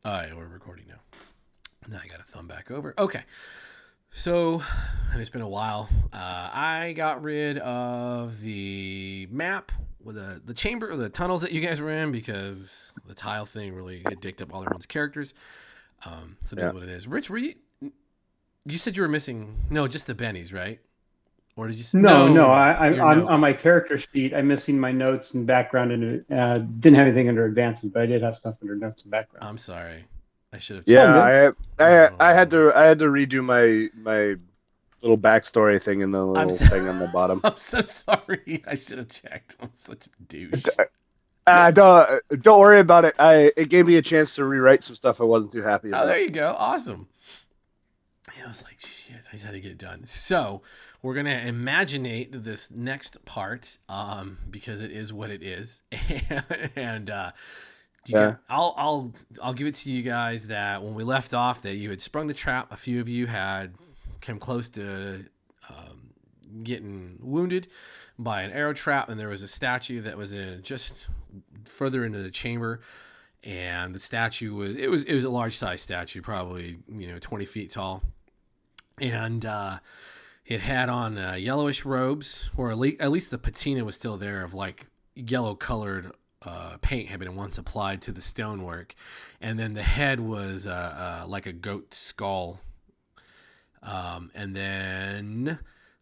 All right, we're recording now. Now I got to thumb back over. Okay. So, and it's been a while. I got rid of the map with the chamber or the tunnels that you guys were in because the tile thing really it dicked up all everyone's characters. So that's what it is. Rich, were you? You said you were missing just the bennies, right? Or did you? No. Your I'm on my notes. character sheet. I'm missing my notes and background, and didn't have anything under advances, but I did have stuff under notes and background. I'm sorry. I should have It's all checked. good. Yeah, I had Oh. to redo my little backstory thing in the little thing on the bottom. I'm so sorry. I should have checked. I'm such a douche. Don't worry about it. It gave me a chance to rewrite some stuff I wasn't too happy Oh, about. there you go. Awesome. Yeah, I was like, shit, I just had to get it done. So we're gonna imaginate this next part, because it is what it is, and I'll give it to you guys that when we left off, that you had sprung the trap. A few of you had come close to getting wounded by an arrow trap, and there was a statue that was just further into the chamber. And the statue was a large size statue, probably 20 feet tall, and it had on yellowish robes, or at least the patina was still there of like yellow colored paint had been once applied to the stonework, and then the head was like a goat skull, and then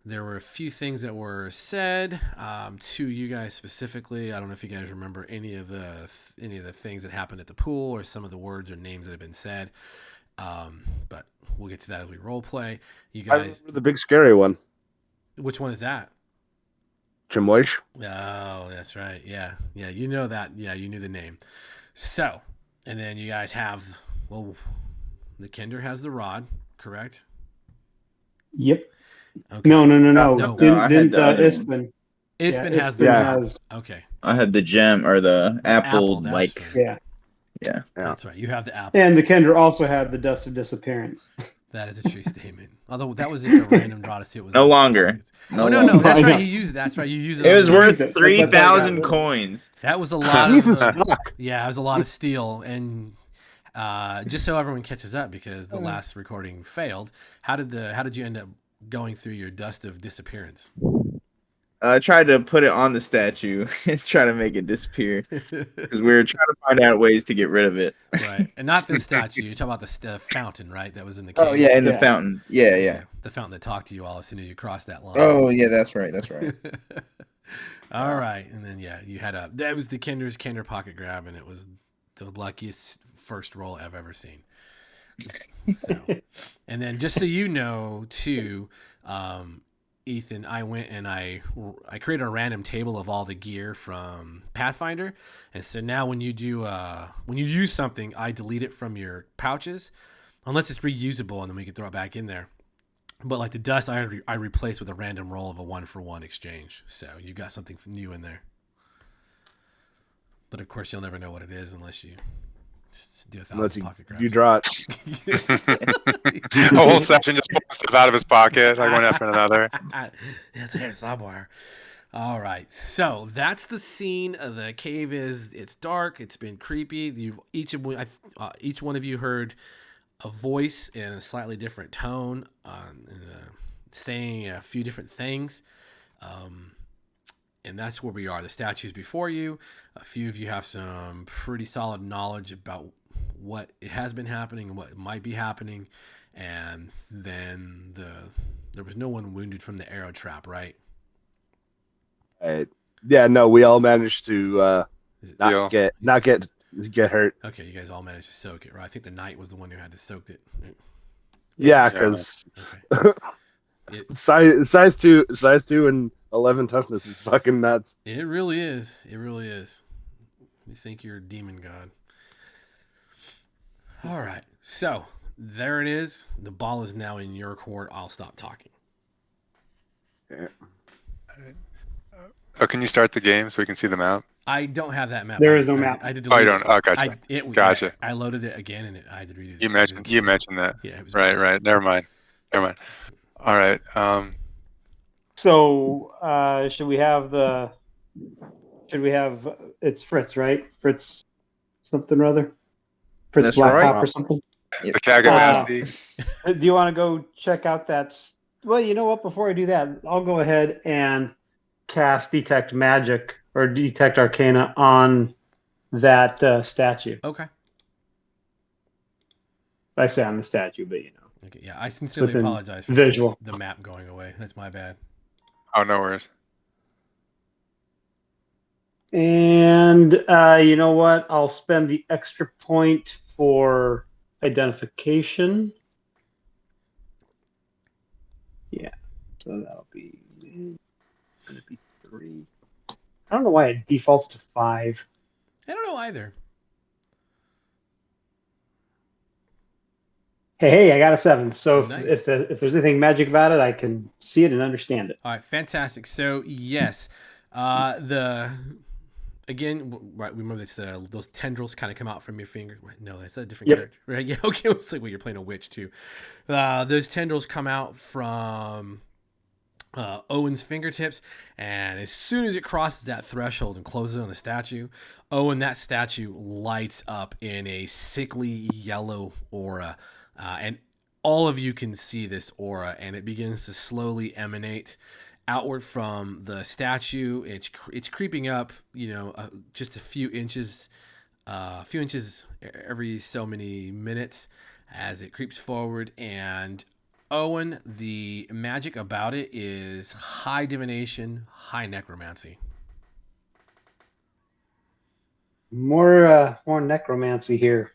there were a few things that were said to you guys specifically. I don't know if you guys remember any of the things that happened at the pool or some of the words or names that have been said. But we'll get to that as we role play. You I guys, remember the big scary one. which one is that? Chemosh. Oh, that's right. Yeah. You know that. Yeah, you knew the name. So, and then you guys have the Kinder has the rod, correct? Yep. Okay. No. No. Didn't the other Ispin? Ispin Yeah, has Ispin the rod. has. Okay. I had the gem or the apple, that's like right. Yeah, That's right. You have the apple. and the Kendra also had the dust of disappearance. That is a true statement. Although that was just a random draw to see what was no in his longer. pockets. No No. longer. That's I right. know. You used it. That's right. You used it. It was on the- worth That's 3,000 right. coins. That was a lot He's in of. stock. Yeah, it was a lot of steel, and just so everyone catches up, because the last recording failed. How did you end up going through your dust of disappearance? I tried to put it on the statue and try to make it disappear because we were trying to find out ways to get rid of it. Right, and not the statue. You're talking about the fountain, right? That was in the cave. Oh yeah, in the Yeah. fountain. Yeah. The fountain that talked to you all as soon as you crossed that line. Oh yeah, that's right. All right, and then you had that was the Kinder pocket grab, and it was the luckiest first roll I've ever seen. So, and then just so you know too, Ethan, I went and I created a random table of all the gear from Pathfinder, and so now when you use something, I delete it from your pouches, unless it's reusable, and then we can throw it back in there. But like the dust, I replaced with a random roll of a 1-for-1 exchange. So you got something new in there. But of course, you'll never know what it is unless you just do 1,000 pocket grabs. You draw it. A whole section just pulling stuff out of his pocket, like one after another. It's here somewhere. All right, so that's the scene. The cave it's dark. It's been creepy. Each one of you heard a voice in a slightly different tone, saying a few different things. And that's where we are. The statue's before you. A few of you have some pretty solid knowledge about what it has been happening and what might be happening. And then there was no one wounded from the arrow trap, right? Yeah, no, we all managed to not get hurt. Okay, you guys all managed to soak it, right? I think the knight was the one who had to soak it. Yeah, because Okay. size two and 11 toughness is fucking nuts. It really is. It really is. You think you're a demon god. All right. So there it is. The ball is now in your court. I'll stop talking. Yeah. Oh, can you start the game so we can see the map? I don't have that map. There is no map. I had to Oh, delete you don't. Oh, gotcha. Gotcha. I loaded it again, and I had to redo it. You mentioned that. Yeah. It was Right. Never mind. All right. So should we have it's Fritz, right? Fritz something or other. Fritz That's Black right. Hop or something. The Kagamaski. Do you want to go check out that? Well, you know what? Before I do that, I'll go ahead and cast Detect Magic or Detect Arcana on that statue. Okay. I say on the statue, but you know. Okay. Yeah, I sincerely Within apologize for visual. the map going away. That's my bad. Oh, no worries. And you know what? I'll spend the extra point for identification. Yeah. So that'll be going to be 3. I don't know why it defaults to 5. I don't know either. Hey, I got a 7. So Nice. if there's anything magic about it, I can see it and understand it. All right, fantastic. So yes, right. Remember it's those tendrils kind of come out from your fingers. No, that's a different character, right? Yeah. Okay, it's like you're playing a witch too. Those tendrils come out from Owen's fingertips, and as soon as it crosses that threshold and closes on the statue, that statue lights up in a sickly yellow aura, and all of you can see this aura, and it begins to slowly emanate outward from the statue. It's creeping up, just a few inches every so many minutes as it creeps forward. And Owen, the magic about it is high divination, high necromancy. More necromancy here,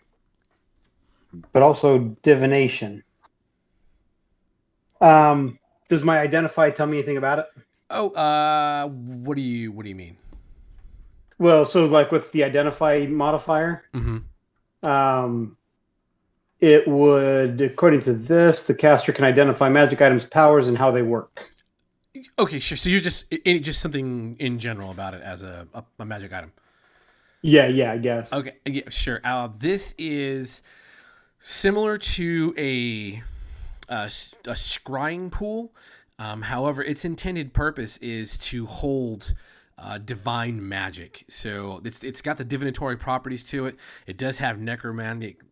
but also divination. Does my identify tell me anything about it? Oh, what do you mean? Well, so like with the identify modifier, it would, according to this, the caster can identify magic items' powers and how they work. Okay, sure. So you're just something in general about it as a magic item. Yeah, I guess. Okay, yeah, sure. This is similar to a scrying pool. However, its intended purpose is to hold divine magic. So it's got the divinatory properties to it. It does have necromantic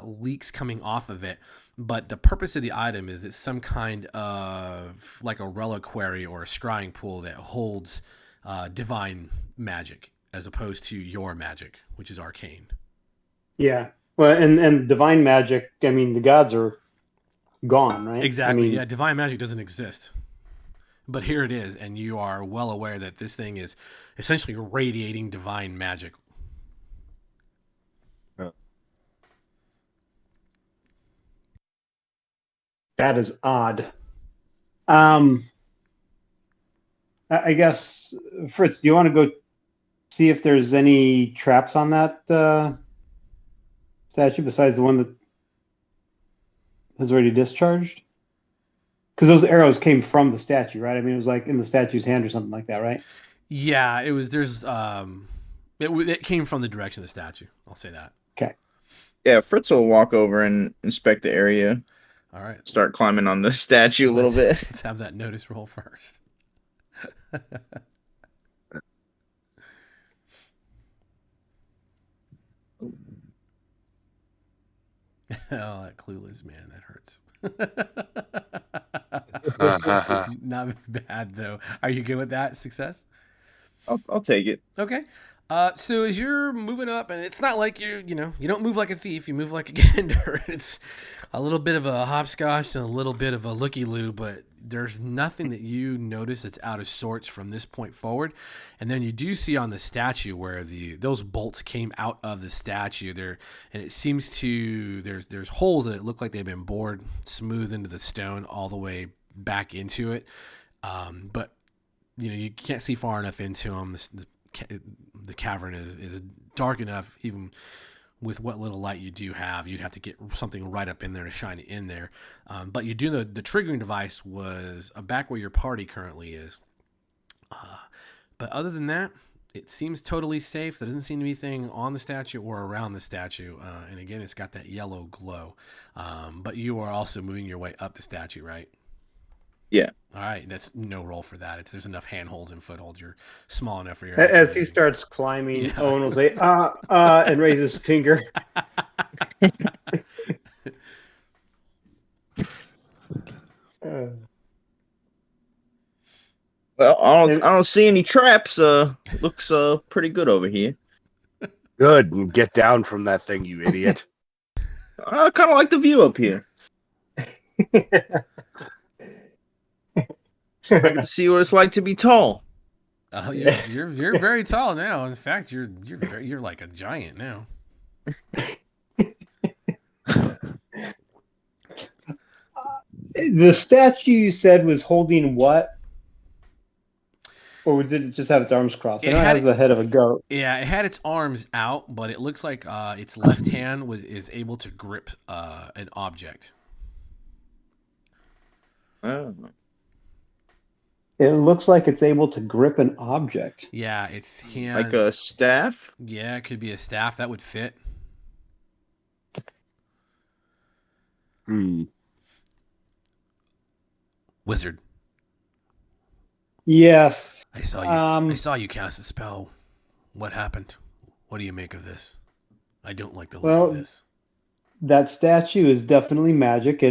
leaks coming off of it, but the purpose of the item is it's some kind of like a reliquary or a scrying pool that holds divine magic as opposed to your magic, which is arcane. Yeah. Well, and divine magic, I mean, the gods are gone, right? Exactly. I mean, Yeah, divine magic doesn't exist. But here it is, and you are well aware that this thing is essentially radiating divine magic. that is odd. I guess, Fritz, do you want to go see if there's any traps on that statue besides the one that has already discharged? Because those arrows came from the statue, right? I mean, it was like in the statue's hand or something like that, right? Yeah, it was. It came from the direction of the statue. I'll say that. Okay. Yeah, Fritz will walk over and inspect the area. All right. Start climbing on the statue a little bit. Let's have that notice roll first. Oh, that clueless man, that hurts. Not bad though. Are you good with that? Success? I'll take it. Okay. So as you're moving up, and it's not like you don't move like a thief, you move like a gander. It's a little bit of a hopscotch and a little bit of a looky-loo, but there's nothing that you notice that's out of sorts from this point forward. And then you do see on the statue where those bolts came out of the statue there, and it seems to there's holes that look like they've been bored smooth into the stone all the way back into it. But you can't see far enough into them. The cavern is dark enough, even with what little light you do have. You'd have to get something right up in there to shine it in there. But you do the triggering device was back where your party currently is. But other than that, it seems totally safe. There doesn't seem to be anything on the statue or around the statue. And again, it's got that yellow glow. But you are also moving your way up the statue, right? Yeah. All right, that's no roll for that. There's enough handholds and footholds. You're small enough for your. As he starts climbing, Owen will say, and raise his finger. Well, I don't see any traps. Looks pretty good over here. Good. Get down from that thing, you idiot. I kind of like the view up here. I get to see what it's like to be tall. Oh, you're very tall now. In fact, you're like a giant now. The statue you said was holding what? Or did it just have its arms crossed? I know it has the head of a goat. Yeah, it had its arms out, but it looks like its left hand is able to grip an object. Oh. It looks like it's able to grip an object. Yeah, its hand. Like a staff? Yeah, it could be a staff that would fit. Wizard. Yes. I saw you. I saw you cast a spell. What happened? What do you make of this? I don't like the look of this. That statue is definitely magic.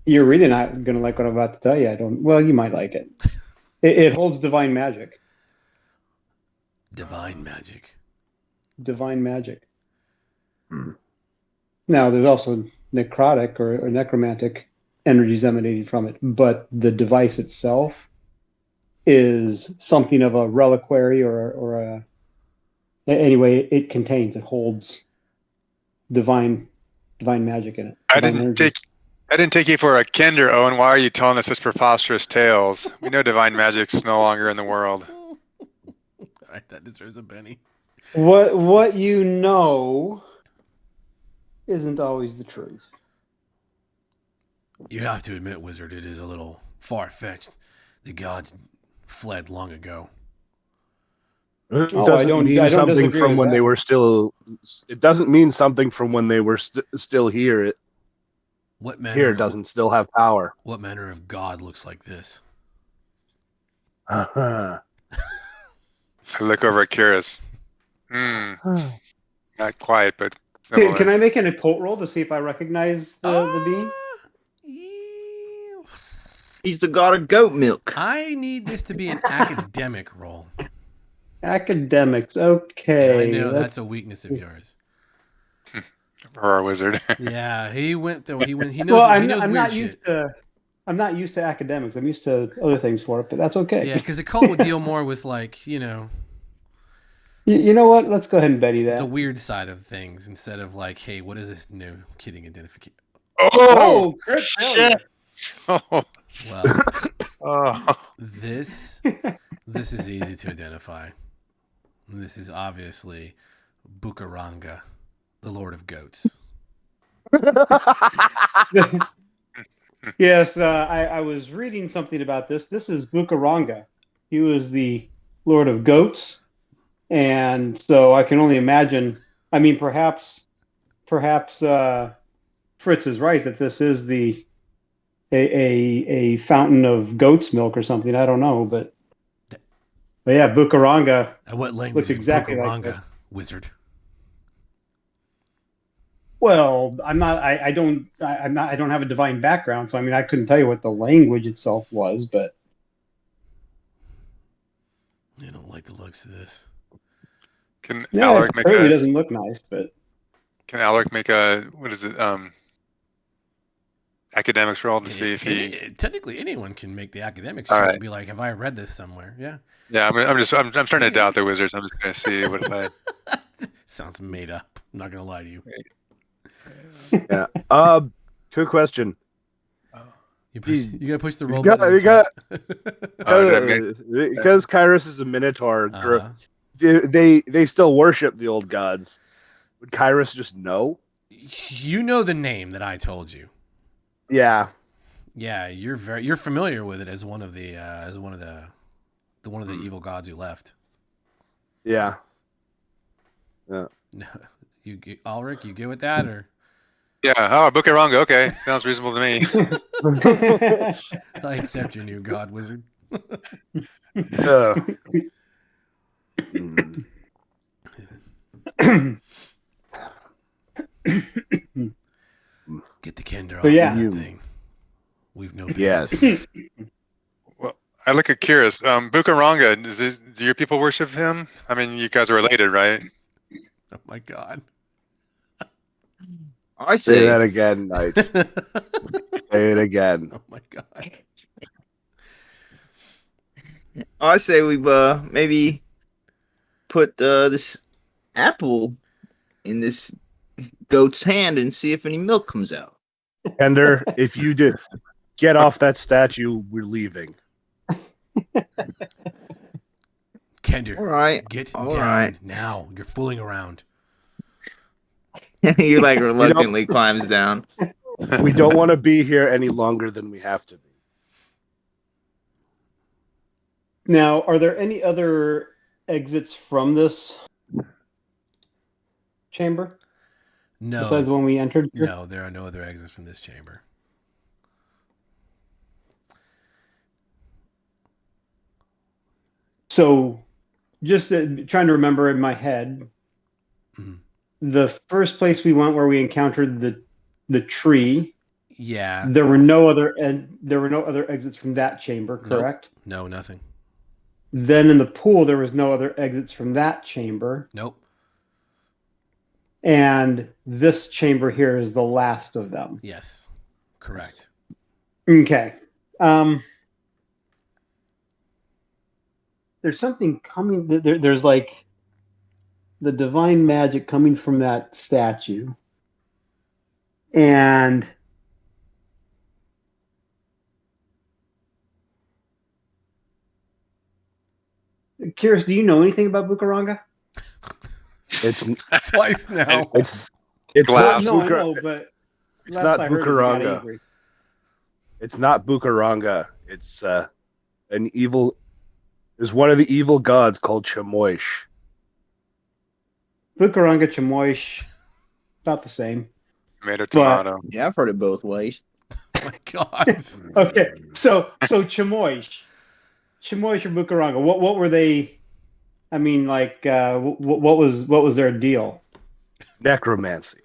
You're really not going to like what I'm about to tell you. Well, you might like it. It holds divine magic. Divine magic. Divine magic. Now, there's also necrotic or necromantic energies emanating from it, but the device itself is something of a reliquary or a. Anyway, it holds divine magic in it. I didn't take you for a kinder, Owen. Why are you telling us such preposterous tales? We know divine magic's no longer in the world. All right, that deserves a penny. What you know isn't always the truth. You have to admit, Wizard, it is a little far-fetched. The gods fled long ago. It doesn't mean something from when they were still. It doesn't mean something from when they were still here. What manner here doesn't still have power. What manner of god looks like this? Uh-huh. I look over at Kyrus. Not quite, but similar. Can I make an occult roll to see if I recognize the being? He's the god of goat milk. I need this to be an academic roll. Academics, okay. Yeah, I know that's a weakness of yours. For our wizard. Yeah, he went though. He knows. Well, he knows weird shit. I'm not used to academics. I'm used to other things for it, but that's okay. Yeah, because a cult would deal more with like You know what? Let's go ahead and Betty that. the weird side of things instead of like, hey, what is this new kidding identification? Oh, shit! Oh, well, this is easy to identify. This is obviously Bukaranga, the Lord of Goats. Yes, I was reading something about this. This is Bukaranga. He was the Lord of Goats, and so I can only imagine. I mean, perhaps Fritz is right that this is a fountain of goat's milk or something. I don't know, but yeah, Bukaranga. What language looks exactly is Bukaranga, like this. Wizard? Well, I don't have a divine background, so I mean, I couldn't tell you what the language itself was, but I don't like the looks of this. Can yeah, Alaric it certainly doesn't look nice, but Can Alaric make a academics roll to see if he? Technically, anyone can make the academics All check right. to be like, have I read this somewhere? Yeah. Yeah, I'm starting to doubt the wizards. I'm just gonna see what if I. Sounds made up. I'm not gonna lie to you. Yeah. Quick question. You gotta push the roll You got button. because Kyrus is a Minotaur. Uh-huh. They still worship the old gods. Would Kyrus just know? You know the name that I told you. Yeah. Yeah, you're familiar with it as one of the evil gods who left. Yeah. Yeah. No, Ulrich, you good with that or? Yeah. Oh, Bukaranga. Okay, sounds reasonable to me. I accept your new god, wizard. Get the Kender off So, yeah. of that thing. We've no business. Yes. Well, I look at Curious. Bukaranga, do your people worship him? I mean, you guys are related, right? Oh my god. I Say say that again, Knight. Say it again. Oh my god. we've maybe put this apple in this goat's hand and see if any milk comes out. Kender, if you did get off that statue, we're leaving. Kender, All right. get All down right. now. You're fooling around. You like reluctantly climbs down. We don't want to be here any longer than we have to be. Now, are there any other exits from this chamber besides the No. one we entered here? No, there are no other exits from this chamber. So, just trying to remember in my head, the first place we went where we encountered the tree. Yeah. There were no other exits from that chamber, correct? No, nothing. Then in the pool, there was no other exits from that chamber. Nope. And this chamber here is the last of them. Yes. Correct. Okay. There's something coming. There's like the divine magic coming from that statue. And Kiris, do you know anything about Bukaranga? It's Twice now. it's Glass. not No, I Bukar- know, but it's last not I heard, he got Bukaranga. angry. It's not Bukaranga. It's an evil. There's one of the evil gods called Chemosh. Bukaranga, Chemosh, about the same. Tomato, tomato. Yeah, I've heard it both ways. Oh my god. Okay, so Chemosh or Bukaranga, what were they? I mean, like, what was their deal? Necromancy.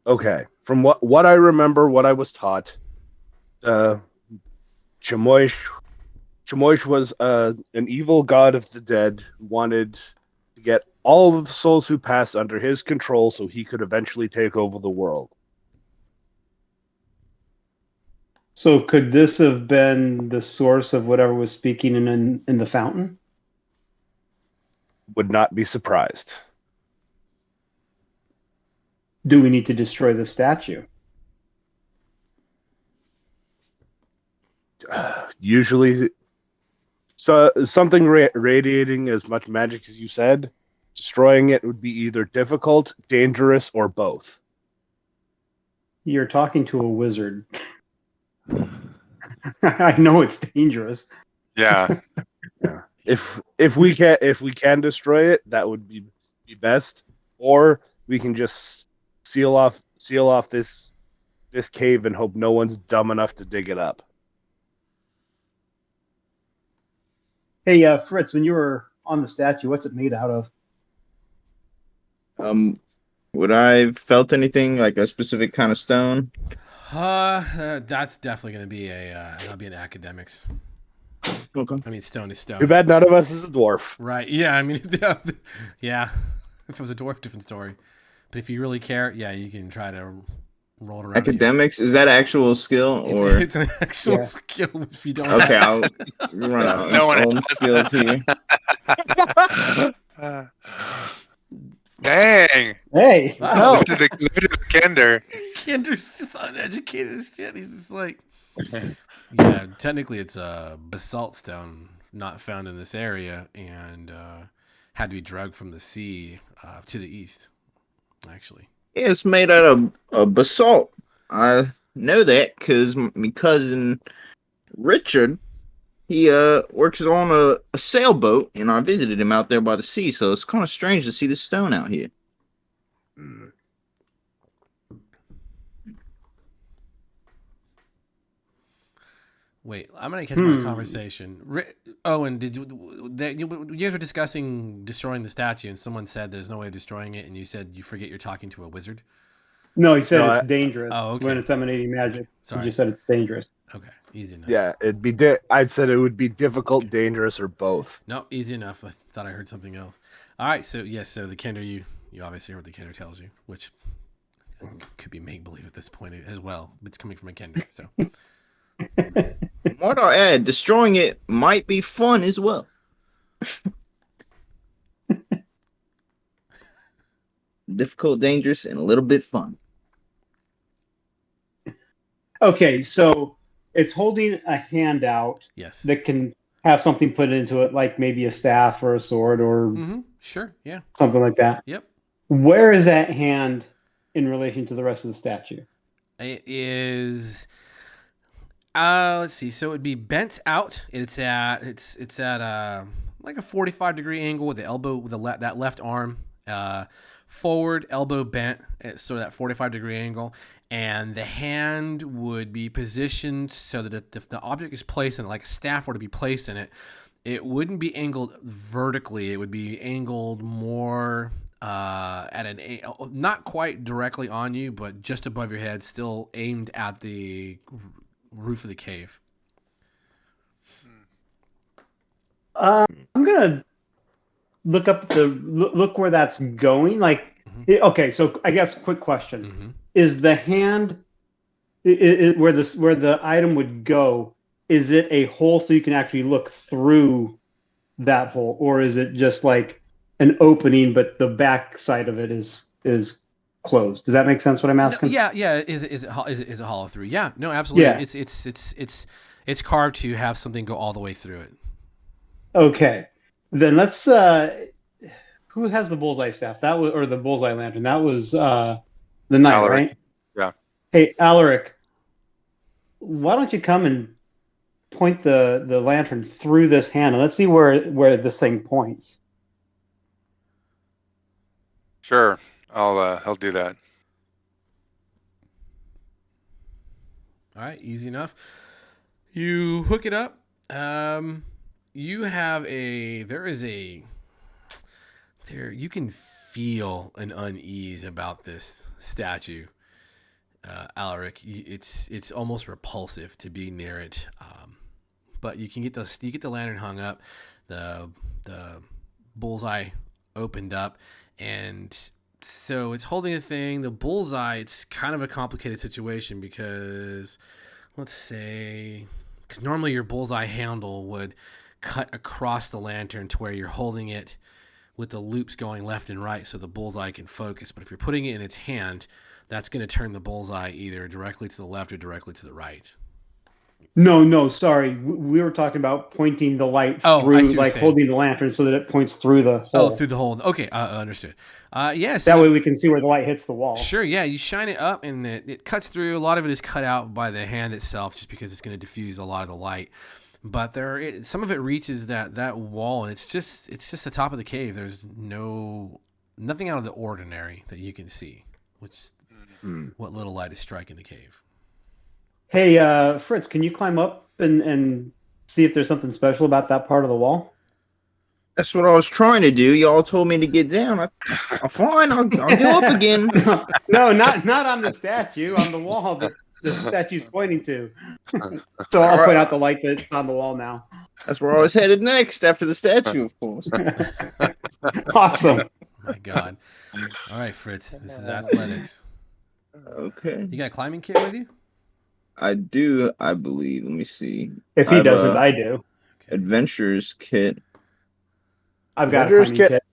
Okay, from what I remember, what I was taught, Chemosh was an evil god of the dead who wanted to get all of the souls who passed under his control so he could eventually take over the world. So could this have been the source of whatever was speaking in the fountain? Would not be surprised. Do we need to destroy the statue? Usually, so something radiating as much magic as you said, destroying it would be either difficult, dangerous, or both. You're talking to a wizard. I know it's dangerous. Yeah. Yeah. If we can destroy it, that would be best. Or we can just seal off this cave and hope no one's dumb enough to dig it up. Hey, Fritz, when you were on the statue, what's it made out of? Would I have felt anything like a specific kind of stone? That's definitely going to be that'll be an academics. Okay. I mean, stone is stone. Too bad none of us is a dwarf. Right. Yeah. I mean, yeah. If it was a dwarf, different story. But if you really care, yeah, you can try to roll it around. Academics? Is that actual skill or? It's an actual skill if you don't. Okay, I'll run out. No one own has. skills here. Dang. Hey, Wow. Look at the Kender. Kinder's just uneducated as shit. He's just like, yeah. Technically, it's a basalt stone not found in this area, and had to be dragged from the sea to the east. Actually, Yeah, it's made out of basalt. I know that because my cousin Richard, he works on a sailboat, and I visited him out there by the sea. So it's kind of strange to see this stone out here. Wait, I'm gonna catch my conversation. Owen, did you guys were discussing destroying the statue, and someone said there's no way of destroying it, and you said you forget you're talking to a wizard. No, he said No, it's dangerous Oh, okay. when it's emanating magic. Okay, sorry. He just said it's dangerous. Okay, easy enough. Yeah, it'd be. I'd said it would be difficult, dangerous, or both. No, easy enough. I thought I heard something else. All right, so yes, so the Kender, you obviously heard what the Kender tells you, which could be make believe at this point as well. But it's coming from a Kender, so. Might I add, destroying it might be fun as well. Difficult, dangerous, and a little bit fun. Okay, so it's holding a hand out Yes. that can have something put into it, like maybe a staff or a sword or Mm-hmm. Sure. Yeah. something like that. Yep. Where is that hand in relation to the rest of the statue? It is. Let's see. So it'd be bent out. It's at like a 45-degree angle with the elbow with that left arm forward, elbow bent at sort of that 45-degree angle, and the hand would be positioned so that if the object is placed in it, like a staff were to be placed in it, it wouldn't be angled vertically. It would be angled more at not quite directly on you, but just above your head, still aimed at the roof of the cave. I'm gonna look up look where that's going. Like, okay, so I guess quick question: Mm-hmm. is the hand where the item would go? Is it a hole so you can actually look through that hole, or is it just like an opening, but the back side of it is closed? Does that make sense? What I'm asking? No, yeah. Is it hollow through? Yeah. No, absolutely. Yeah. It's carved to have something go all the way through it. Okay, then let's. Who has the bullseye staff? That was, or the bullseye lantern? That was the knight, Alaric. right? Yeah. Hey, Alaric, why don't you come and point the lantern through this hand, and let's see where this thing points. Sure. I'll do that. All right, easy enough. You hook it up. You have you can feel an unease about this statue, Alaric. It's almost repulsive to be near it. But you get the lantern hung up, the bullseye opened up, and so it's holding a thing. The bullseye, it's kind of a complicated situation because, let's say, because normally your bullseye handle would cut across the lantern to where you're holding it with the loops going left and right so the bullseye can focus. But if you're putting it in its hand, that's going to turn the bullseye either directly to the left or directly to the right. No, sorry. We were talking about pointing the light through, like holding the lantern so that it points through the hole. Oh, through the hole. Okay, understood. Yes. That way we can see where the light hits the wall. Sure, yeah. You shine it up and it cuts through. A lot of it is cut out by the hand itself just because it's going to diffuse a lot of the light. But some of it reaches that wall, and it's just the top of the cave. There's nothing out of the ordinary that you can see, which what little light is striking the cave. Hey, Fritz, can you climb up and see if there's something special about that part of the wall? That's what I was trying to do. Y'all told me to get down. I'm fine. I'll go up again. No, not on the statue, on the wall that the statue's pointing to. So I'll point out the light that's on the wall now. That's where I was headed next, after the statue, of course. Awesome. Oh my God. All right, Fritz. This is athletics. Okay. You got a climbing kit with you? I do, I believe. Let me see. If he doesn't, I do. Okay. Adventurer's kit. I've got a climbing kit.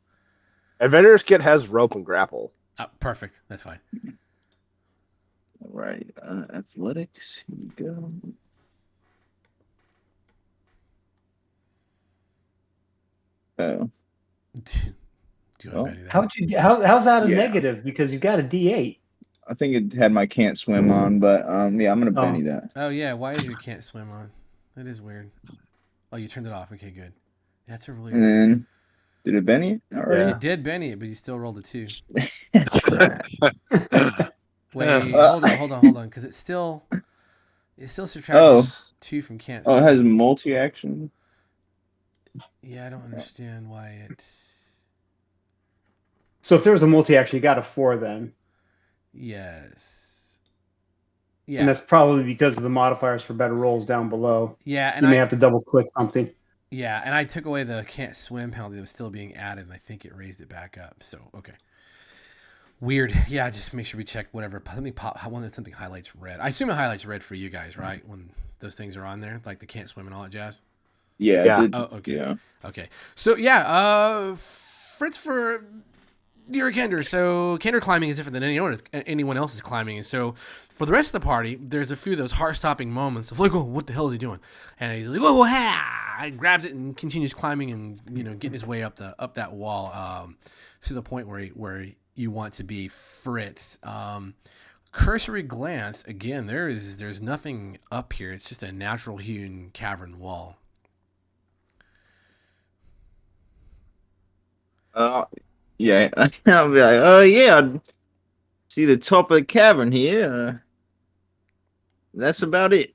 Adventurer's kit has rope and grapple. Perfect. That's fine. All right. Athletics. Here we go. Oh. Do you want to bet that? How's that a negative? Because you got a D8. I think it had my can't swim on, but yeah, I'm gonna Benny that. Oh yeah, why is your can't swim on? That is weird. Oh, you turned it off. Okay, good. That's a really. And then, did it Benny it? All right. Yeah. It did Benny it, but you still rolled a 2. Wait, hold on, because it It's still subtracting 2 from can't Oh, swim. it has multi-action. Yeah, I don't understand why it. So if there was a multi-action, you got a 4 then. Yes. And Yeah. that's probably because of the modifiers for better rolls down below. Yeah, and You may have to double click something. Yeah, and I took away the can't swim penalty that was still being added, and I think it raised it back up. So okay. Weird. Yeah, just make sure we check whatever. Something highlights red. I assume it highlights red for you guys, right? When those things are on there, like the can't swim and all that jazz. Yeah. Yeah. Oh, okay. Yeah. Okay. So yeah, Fritz for Dear Kender. So Kender climbing is different than anyone else's climbing, and so for the rest of the party, there's a few of those heart-stopping moments of like, oh, what the hell is he doing? And he's like, oh, ha! And grabs it and continues climbing and getting his way up that wall to the point where you want to be, Fritz. Cursory glance again. There's nothing up here. It's just a natural hewn cavern wall. Yeah. I'll be like, oh yeah, I see the top of the cavern here. That's about it.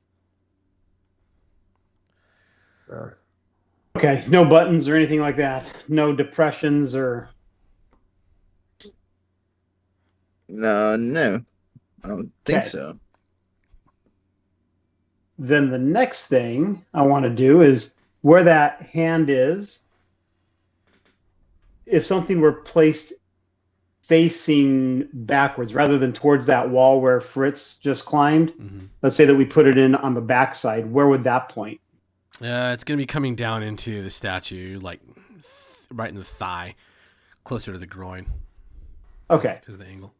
Okay, no buttons or anything like that. No depressions or. No, I don't think Okay. so. Then the next thing I want to do is where that hand is. If something were placed facing backwards rather than towards that wall where Fritz just climbed, let's say that we put it in on the backside, where would that point? It's going to be coming down into the statue, like right in the thigh, closer to the groin. Okay. Because of the angle.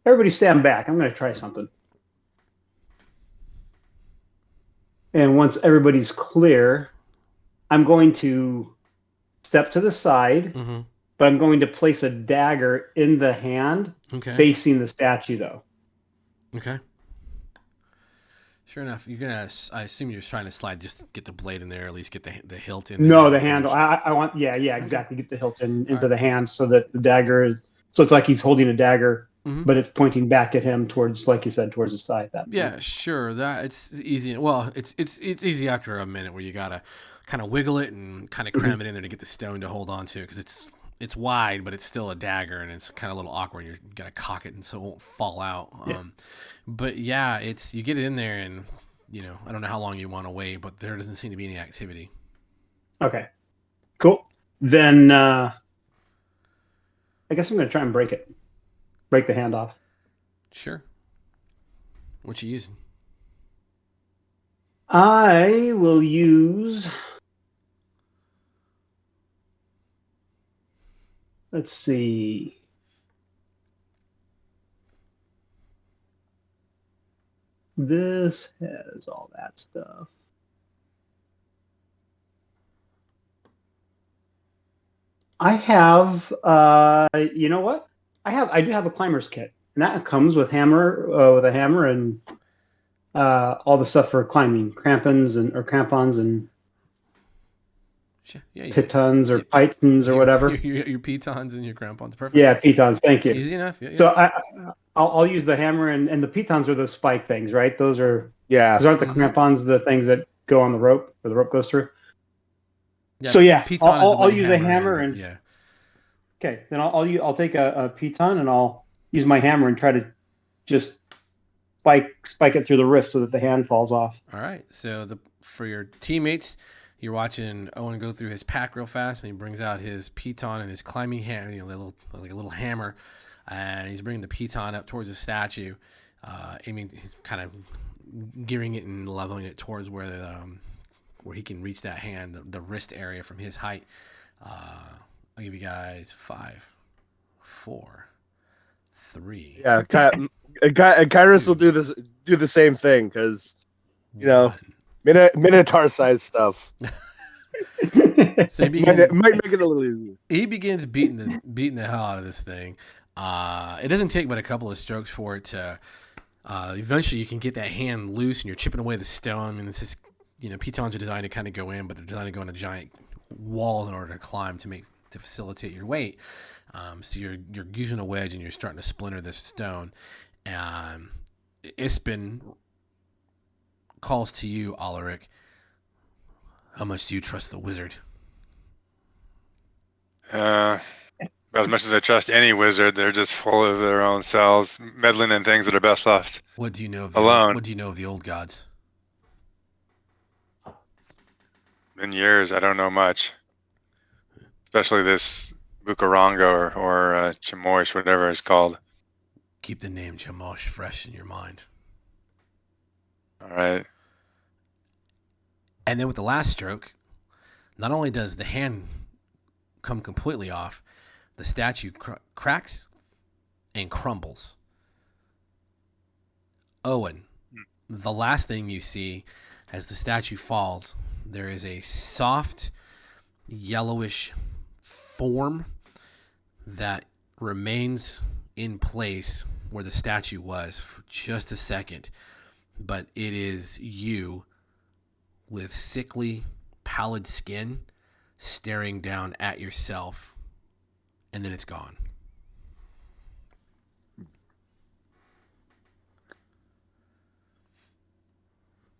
Everybody stand back. I'm going to try something. And once everybody's clear, I'm going to step to the side, but I'm going to place a dagger in the hand facing the statue, though. Okay. Sure enough, I assume you're trying to slide, just get the blade in there, or at least get the hilt in there. No, the handle. I want, exactly. Get the hilt into the hand so that the dagger is, so it's like he's holding a dagger, but it's pointing back at him towards, like you said, towards the side. Sure. That it's easy. Well, it's easy after a minute where you gotta kind of wiggle it and kind of cram it in there to get the stone to hold on to, because it's wide, but it's still a dagger, and it's kind of a little awkward. You gotta cock it and so it won't fall out. But yeah, you get it in there, and I don't know how long you want to wait, but there doesn't seem to be any activity. Okay, cool. Then I guess I'm gonna try and break the hand off. Sure. What you using? I will use. Let's see. This has all that stuff. I have, you know what? I do have a climber's kit, and that comes with a hammer and all the stuff for climbing, crampons and pitons or pitons or whatever. Your pitons and your crampons, perfect. Yeah, pitons. Thank you. Easy enough. Yeah. So I'll use the hammer and the pitons are the spike things, right? Those are Those aren't the crampons the things that go on the rope or the rope goes through. Yeah, so yeah, piton I'll use a hammer and yeah. Okay, then I'll take a piton and I'll use my hammer and try to just spike it through the wrist so that the hand falls off. All right. So for your teammates, you're watching Owen go through his pack real fast, and he brings out his piton and his climbing hand, like a little hammer, and he's bringing the piton up towards the statue, aiming, kind of gearing it and leveling it towards where he can reach that hand, the wrist area from his height. I'll give you guys 5, 4, 3. Yeah, Kairos will do the same thing, because Minotaur size stuff. So might make it a little easier. He begins beating the hell out of this thing. It doesn't take but a couple of strokes for it to. Eventually, you can get that hand loose, and you're chipping away the stone. And it's just, pitons are designed to kind of go in, but they're designed to go on a giant wall in order to climb to facilitate your weight. So you're using a wedge, and you're starting to splinter this stone. Ispin calls to you, Alaric. How much do you trust the wizard? As much as I trust any wizard, they're just full of their own selves, meddling in things that are best left What do you know of alone. what do you know of the old gods? In years, I don't know much. Especially this Bukarongo or Chemosh, whatever it's called. Keep the name Chemosh fresh in your mind. All right. And then with the last stroke, not only does the hand come completely off, the statue cracks and crumbles. Owen, the last thing you see as the statue falls, there is a soft, yellowish form that remains in place where the statue was for just a second. But it is you with sickly, pallid skin staring down at yourself, and then it's gone.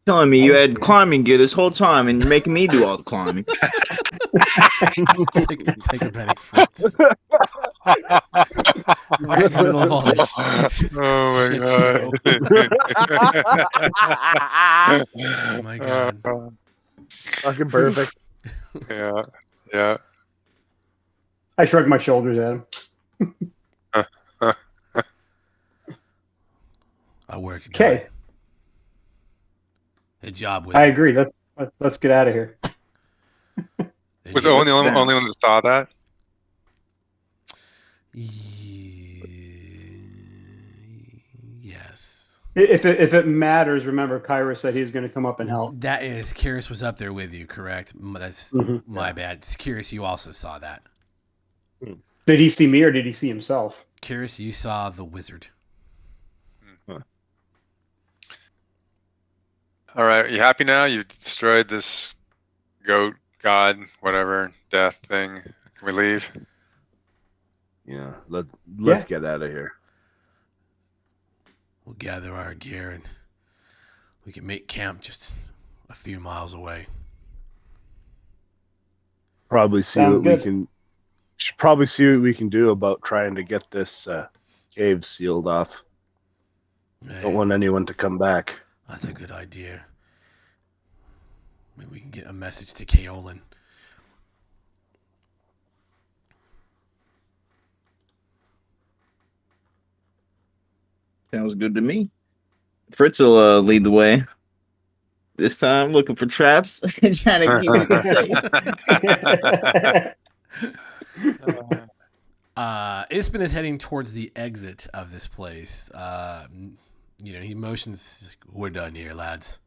Telling me you had climbing gear this whole time, and you're making me do all the climbing. Take a panic, Fritz. Right in the middle of all this Oh shit my show. Oh my god. Fucking perfect. Yeah. Yeah. I shrug my shoulders at him. Our work's done. Okay, Good job, I wizard. agree. Let's get out of here. Was Owen the only one that saw that? Yes. If it matters, remember Kyra said he was going to come up and help. That is, Curious was up there with you, correct? That's my bad. Curious, you also saw that. Did he see me or did he see himself? Curious, you saw the wizard. All right. You happy now? You've destroyed this goat, god, whatever, death thing. Can we leave? Yeah, let's get out of here. We'll gather our gear and we can make camp just a few miles away. Probably see Sounds what good. we can. Should probably see what we can do about trying to get this cave sealed off. Hey, Don't want anyone to come back. that's a good idea. Maybe we can get a message to Kaolin. Sounds good to me. Fritz will lead the way. This time, looking for traps and trying to keep it safe. Ispin is heading towards the exit of this place. He motions, "We're done here, lads."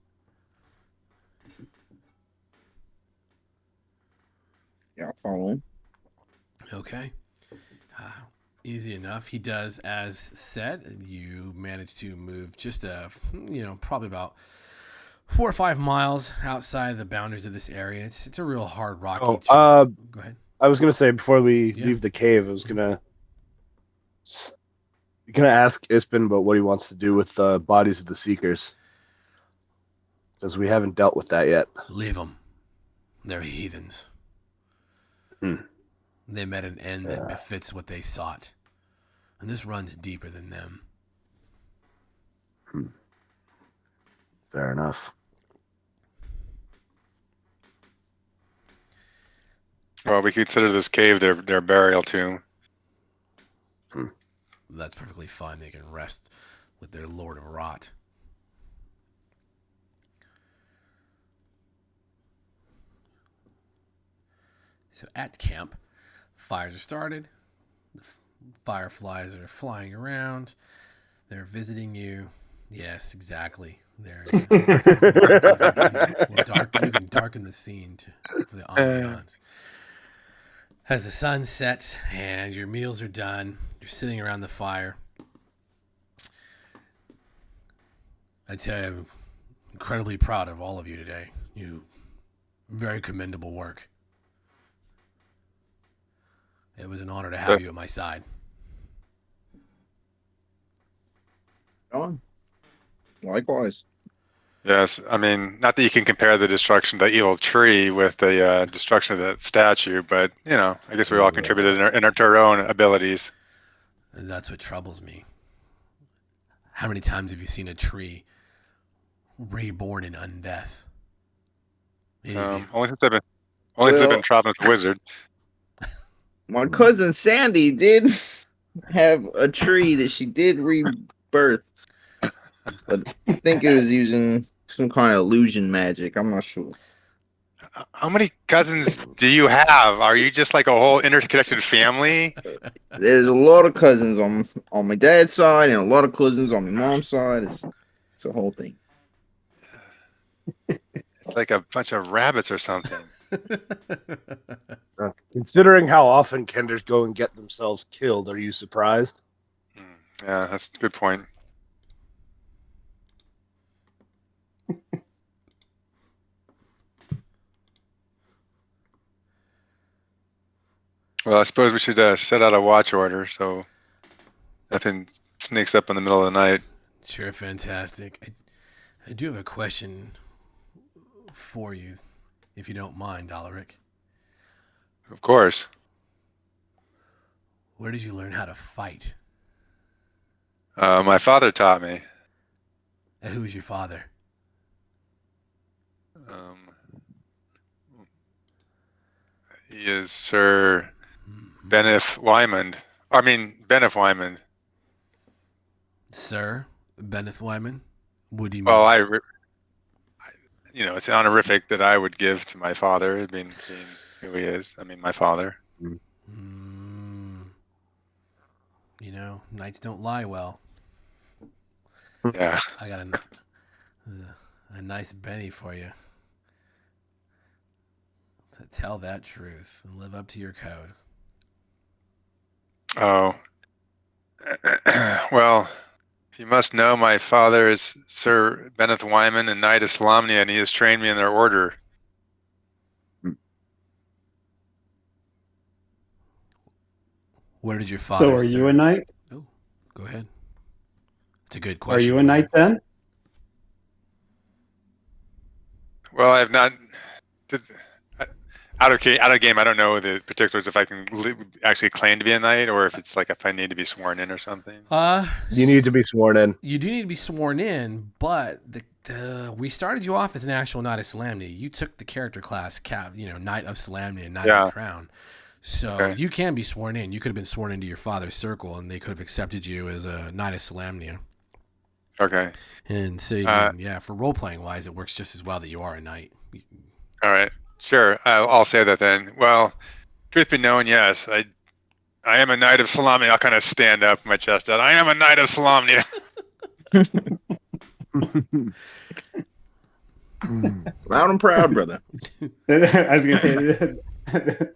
Yeah, I'll follow him. Okay. Easy enough. He does as said. You manage to move just probably about 4 or 5 miles outside the boundaries of this area. It's a real hard rocky. Go ahead. I was gonna say before we leave the cave, I was gonna ask Ispin about what he wants to do with the bodies of the Seekers, because we haven't dealt with that yet. Leave them. They're heathens. They met an end that befits what they sought, and this runs deeper than them. Fair enough. Well, we consider this cave their burial tomb. That's perfectly fine. They can rest with their Lord of Rot. So at camp, fires are started. The fireflies are flying around. They're visiting you. Yes, exactly. They're we can darken the scene for the ambiance. As the sun sets and your meals are done, you're sitting around the fire. I tell you, I'm incredibly proud of all of you today. You very commendable work. It was an honor to have you at my side. Go on. Likewise. Yes, I mean, not that you can compare the destruction of the evil tree with the destruction of the statue, but I guess we all contributed to our own abilities. And that's what troubles me. How many times have you seen a tree reborn in undeath? Only since I've been traveling as a wizard. My cousin Sandy did have a tree that she did rebirth, but I think it was using some kind of illusion magic. I'm not sure. How many cousins do you have? Are you just like a whole interconnected family? There's a lot of cousins on my dad's side and a lot of cousins on my mom's side. It's a whole thing. It's like a bunch of rabbits or something. Considering how often Kenders go and get themselves killed, are you surprised? Yeah, that's a good point. Well, I suppose we should set out a watch order so nothing sneaks up in the middle of the night. Sure, fantastic. I do have a question for you, if you don't mind, Alaric. Of course. Where did you learn how to fight? My father taught me. And who is your father? He is Sir Beneth Wymond. Beneth Wymond. Sir Beneth Wyman? What do you mean? Well, it's an honorific that I would give to my father, being who he is. I mean, my father. Knights don't lie well. Yeah. I got a nice Benny for you. To tell that truth and live up to your code. Oh. Well, you must know my father is Sir Beneth Wyman and Knight of Solamnia, and he has trained me in their order. Where did your father So are you a knight? Oh, go ahead. It's a good question. Are you a knight then? Well, I have not. Out of game, I don't know the particulars if I can actually claim to be a knight or if it's like if I need to be sworn in or something. You need to be sworn in. You do need to be sworn in, but we started you off as an actual Knight of Solamnia. You took the character class, Knight of Solamnia, Knight of the Crown. So you can be sworn in. You could have been sworn into your father's circle, and they could have accepted you as a Knight of Solamnia. Okay. And so, for role-playing wise, it works just as well that you are a knight. All right. Sure. I'll say that then. Well, truth be known, yes. I am a Knight of Solamnia. I'll kind of stand up, my chest out. I am a Knight of Solamnia. Loud and proud, brother. I was going to say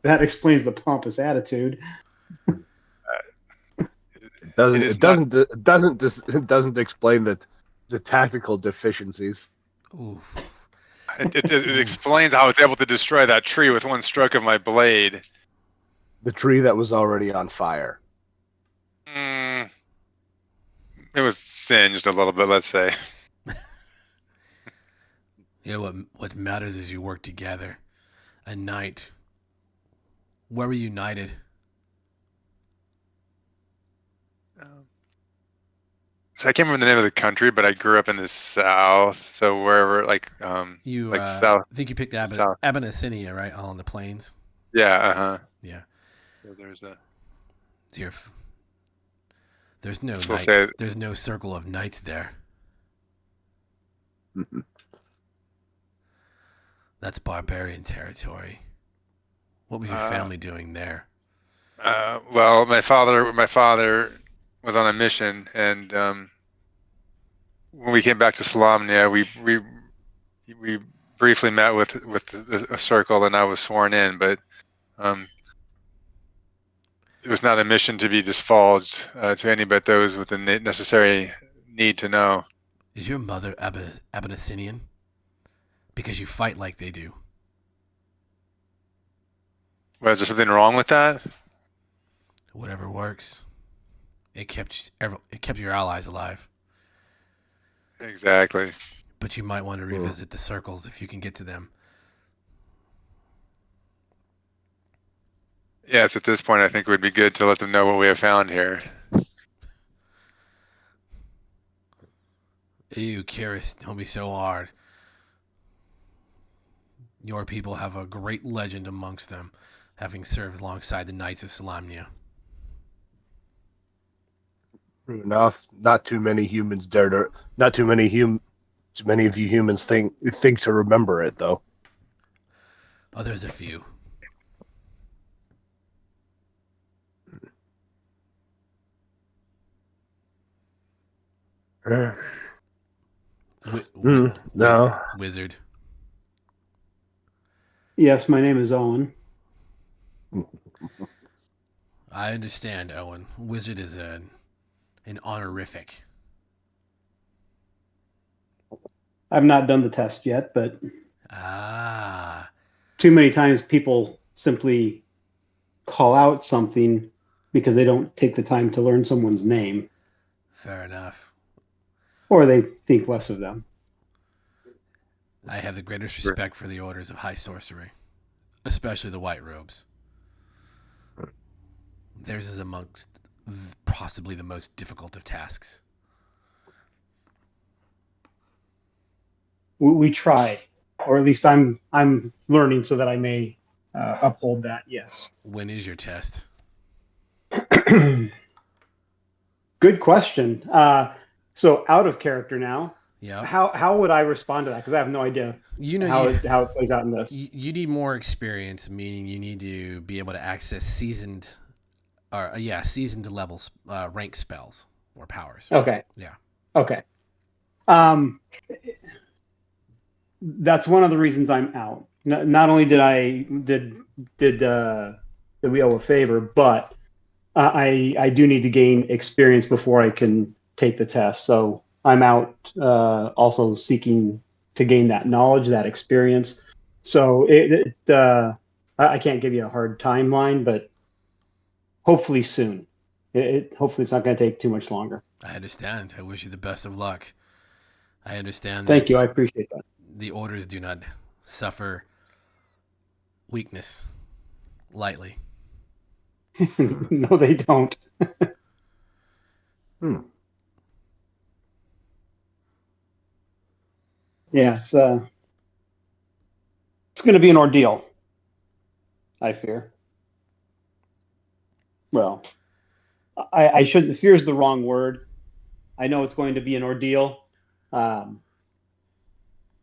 that explains the pompous attitude. It doesn't explain the tactical deficiencies. Oof. It explains how I was able to destroy that tree with one stroke of my blade. The tree that was already on fire. It was singed a little bit, let's say. What matters is you work together. A knight. Where were you knighted? So I can't remember the name of the country, but I grew up in the south. So wherever, south. I think you picked Abyssinia, right? On the plains. Yeah. Yeah. So there's a. There's no knights. There's no circle of knights there. That's barbarian territory. What was your family doing there? Well, my father was on a mission, and when we came back to Solamnia, we briefly met with a circle, and I was sworn in, but it was not a mission to be divulged to any but those with the necessary need to know. Is your mother Abyssinian? Because you fight like they do. Well, is there something wrong with that? Whatever works. It kept your allies alive. Exactly. But you might want to revisit the circles if you can get to them. Yes, at this point, I think it would be good to let them know what we have found here. Ew, Kiris, don't be so hard. Your people have a great legend amongst them, having served alongside the Knights of Solamnia. True enough. Not too many humans dare to. Not too many Too many of you humans think to remember it, though. Oh, there's a few. No. Wizard. Yes, my name is Owen. I understand, Owen. Wizard is an honorific. I've not done the test yet, but Ah, too many times people simply call out something because they don't take the time to learn someone's name, fair enough. or they think less of them. I have the greatest respect for the orders of high sorcery, especially the white robes. Theirs is amongst possibly the most difficult of tasks. We try, or at least I'm learning so that I may uphold that. Yes. When is your test? Good question. So out of character now. Yeah. How would I respond to that? Because I have no idea how it plays out in this. You need more experience, meaning you need to be able to access seasoned levels, rank spells or powers. Okay. Yeah. Okay. That's one of the reasons I'm out. Not only did we owe a favor, but I do need to gain experience before I can take the test. So I'm out also seeking to gain that knowledge, that experience. So I can't give you a hard timeline, but hopefully soon. Hopefully it's not going to take too much longer. I understand. I wish you the best of luck. I understand. Thank you. I appreciate that. The orders do not suffer weakness lightly. No, they don't. Yeah, it's going to be an ordeal, I fear. Well, I shouldn't. Fear is the wrong word. I know it's going to be an ordeal.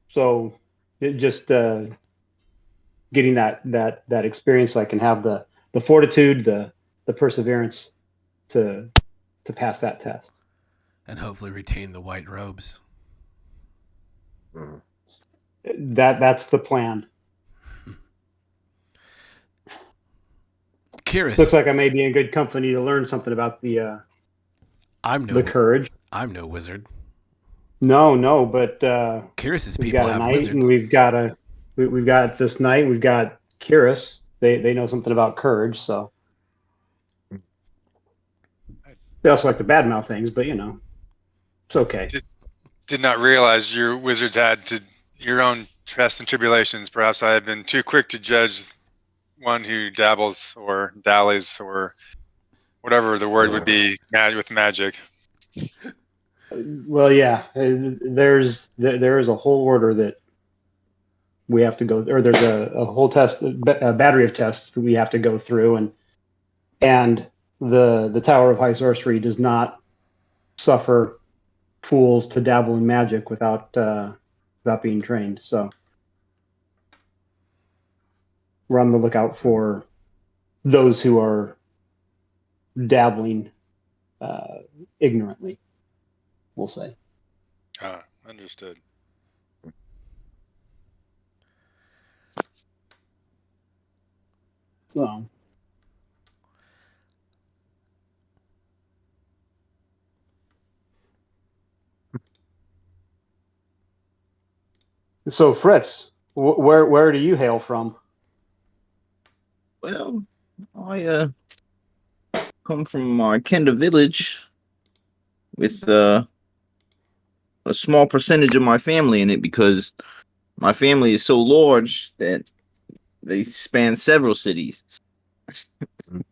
So just getting that experience, so I can have the fortitude, the perseverance to pass that test, and hopefully retain the white robes. That's the plan. Kiris, looks like I may be in good company to learn something about the courage. I'm no wizard. No, but Kiris's we've people got a have knight, wizards. and we've got this knight. We've got Kiris. They know something about courage, so they also like to badmouth things, but it's okay. Did not realize your wizards had your own tests and tribulations. Perhaps I have been too quick to judge one who dabbles or dallies or whatever the word would be with magic. Well, yeah, there is a whole order that we have to go, or there's a whole a battery of tests that we have to go through, and the Tower of High Sorcery does not suffer fools to dabble in magic without being trained. So we're on the lookout for those who are dabbling ignorantly, we'll say. Understood. So Fritz, where do you hail from? Well, I come from Kenda village with a small percentage of my family in it because my family is so large that they span several cities.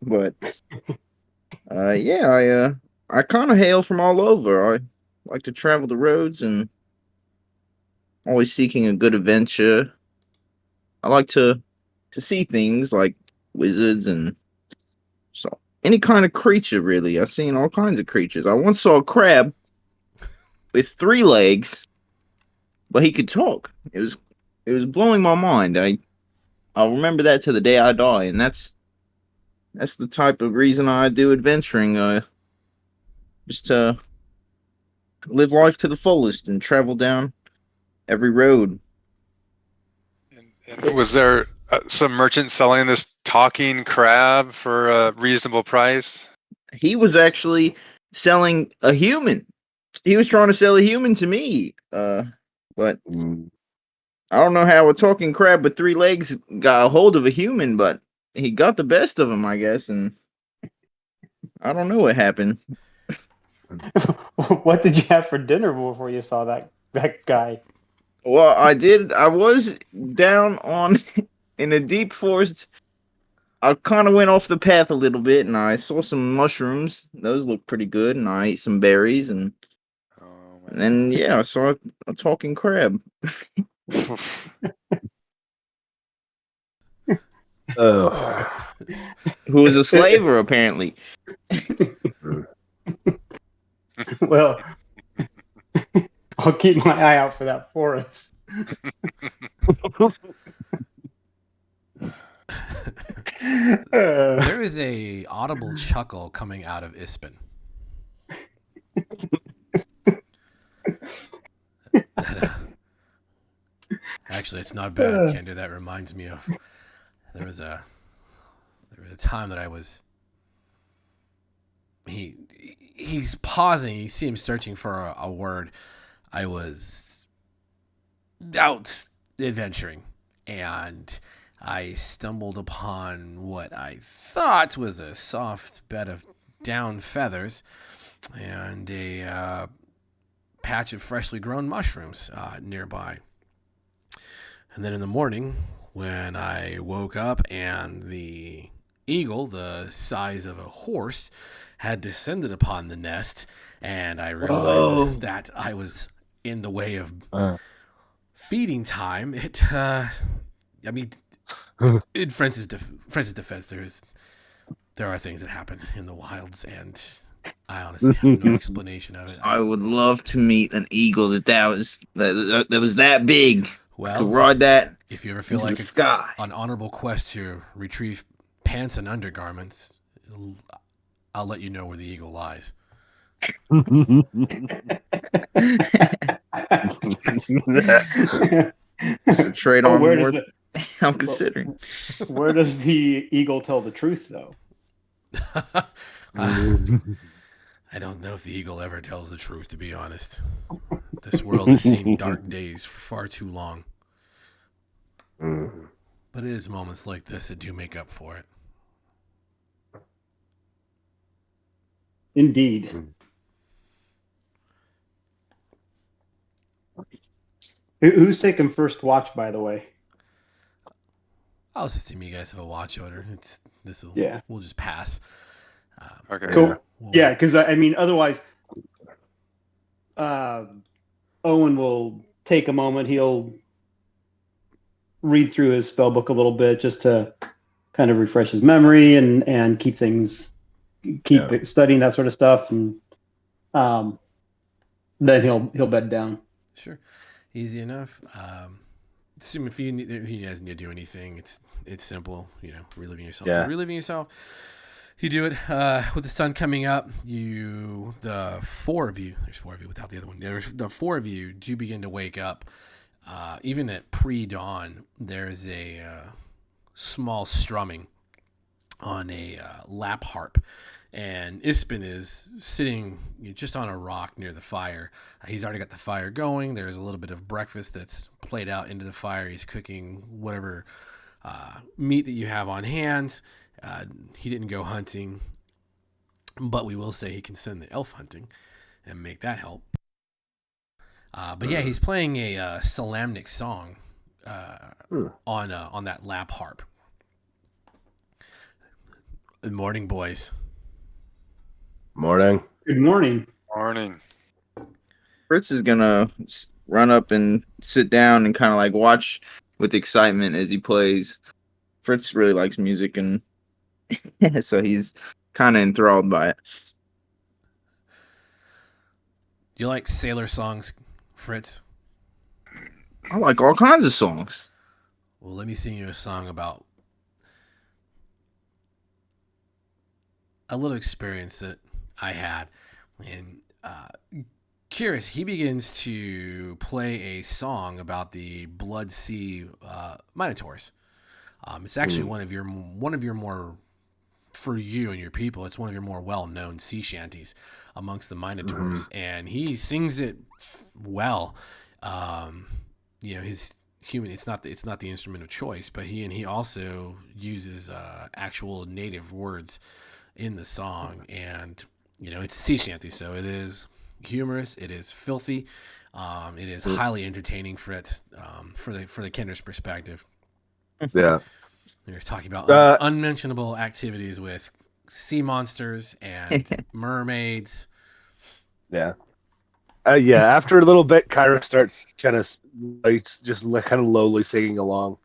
But yeah, I kind of hail from all over. I like to travel the roads and always seeking a good adventure. I like to see things like wizards and so any kind of creature really. I've seen all kinds of creatures. I once saw a crab with 3 legs, but he could talk. It was blowing my mind. I'll remember that to the day I die, and that's the type of reason I do adventuring. Just to live life to the fullest and travel down every road. And was there some merchant selling this talking crab for a reasonable price? He was actually selling a human. He was trying to sell a human to me. But I don't know how a talking crab with 3 legs got a hold of a human, but he got the best of him, I guess, and I don't know what happened. What did you have for dinner before you saw that guy? Well, I was down on in a deep forest. I kind of went off the path a little bit, and I saw some mushrooms. Those looked pretty good, and I ate some berries, and then yeah, I saw a talking crab. Who was a slaver, apparently. Well, I'll keep my eye out for that forest. There is a audible chuckle coming out of Ispin. Actually, it's not bad, Kendo. That reminds me of there was a time that I was. He's pausing. You see him searching for a word. I was out adventuring, and I stumbled upon what I thought was a soft bed of down feathers and a patch of freshly grown mushrooms nearby. And then in the morning, when I woke up and the eagle, the size of a horse, had descended upon the nest, and I realized that I was in the way of feeding time, in France's defense, there are things that happen in the wilds, and I honestly have no explanation of it. I would love to meet an eagle that was that big. Well, to ride that. If you ever feel like an honorable quest to retrieve pants and undergarments, I'll let you know where the eagle lies. It's a trade on worth. I'm considering. Where does the eagle tell the truth, though? I don't know if the eagle ever tells the truth, to be honest. This world has seen dark days for far too long. But it is moments like this that do make up for it. Indeed. Who's taking first watch, by the way? I'll just assume you guys have a watch order. We'll just pass. Okay. Cool. Yeah, because otherwise, Owen will take a moment. He'll read through his spell book a little bit just to kind of refresh his memory and keep studying that sort of stuff, and then he'll bed down. Sure, easy enough. Assume if you guys need to do anything, it's simple. Reliving yourself. Yeah. Reliving yourself. You do it with the sun coming up. The 4 of you. There's 4 of you without the other one. The 4 of you do begin to wake up. Even at pre-dawn, there's a small strumming on a lap harp, and Ispin is sitting just on a rock near the fire. He's already got the fire going. There's a little bit of breakfast that's played out into the fire. He's cooking whatever meat that you have on hand. He didn't go hunting, but we will say he can send the elf hunting and make that help. But yeah, he's playing a Solamnic song Hmm. on that lap harp. Good morning, boys. Morning. Good morning. Morning. Fritz is gonna run up and sit down and kind of like watch with excitement as he plays. Fritz really likes music, and so he's kind of enthralled by it. Do you like sailor songs, Fritz? I like all kinds of songs. Well, let me sing you a song about a little experience that I had. And curious, he begins to play a song about the Blood Sea Minotaurs. It's actually one of your more, for you and your people, it's one of your more well-known sea shanties amongst the Minotaurs, and he sings it well. His human, it's not the instrument of choice, but he also uses actual native words in the song, and it's a sea shanty, so it is humorous, it is filthy, it is highly entertaining for the Kinder's perspective. Yeah. You're talking about unmentionable activities with sea monsters and mermaids. Yeah. After a little bit, Kyra starts kind of kind of lowly singing along.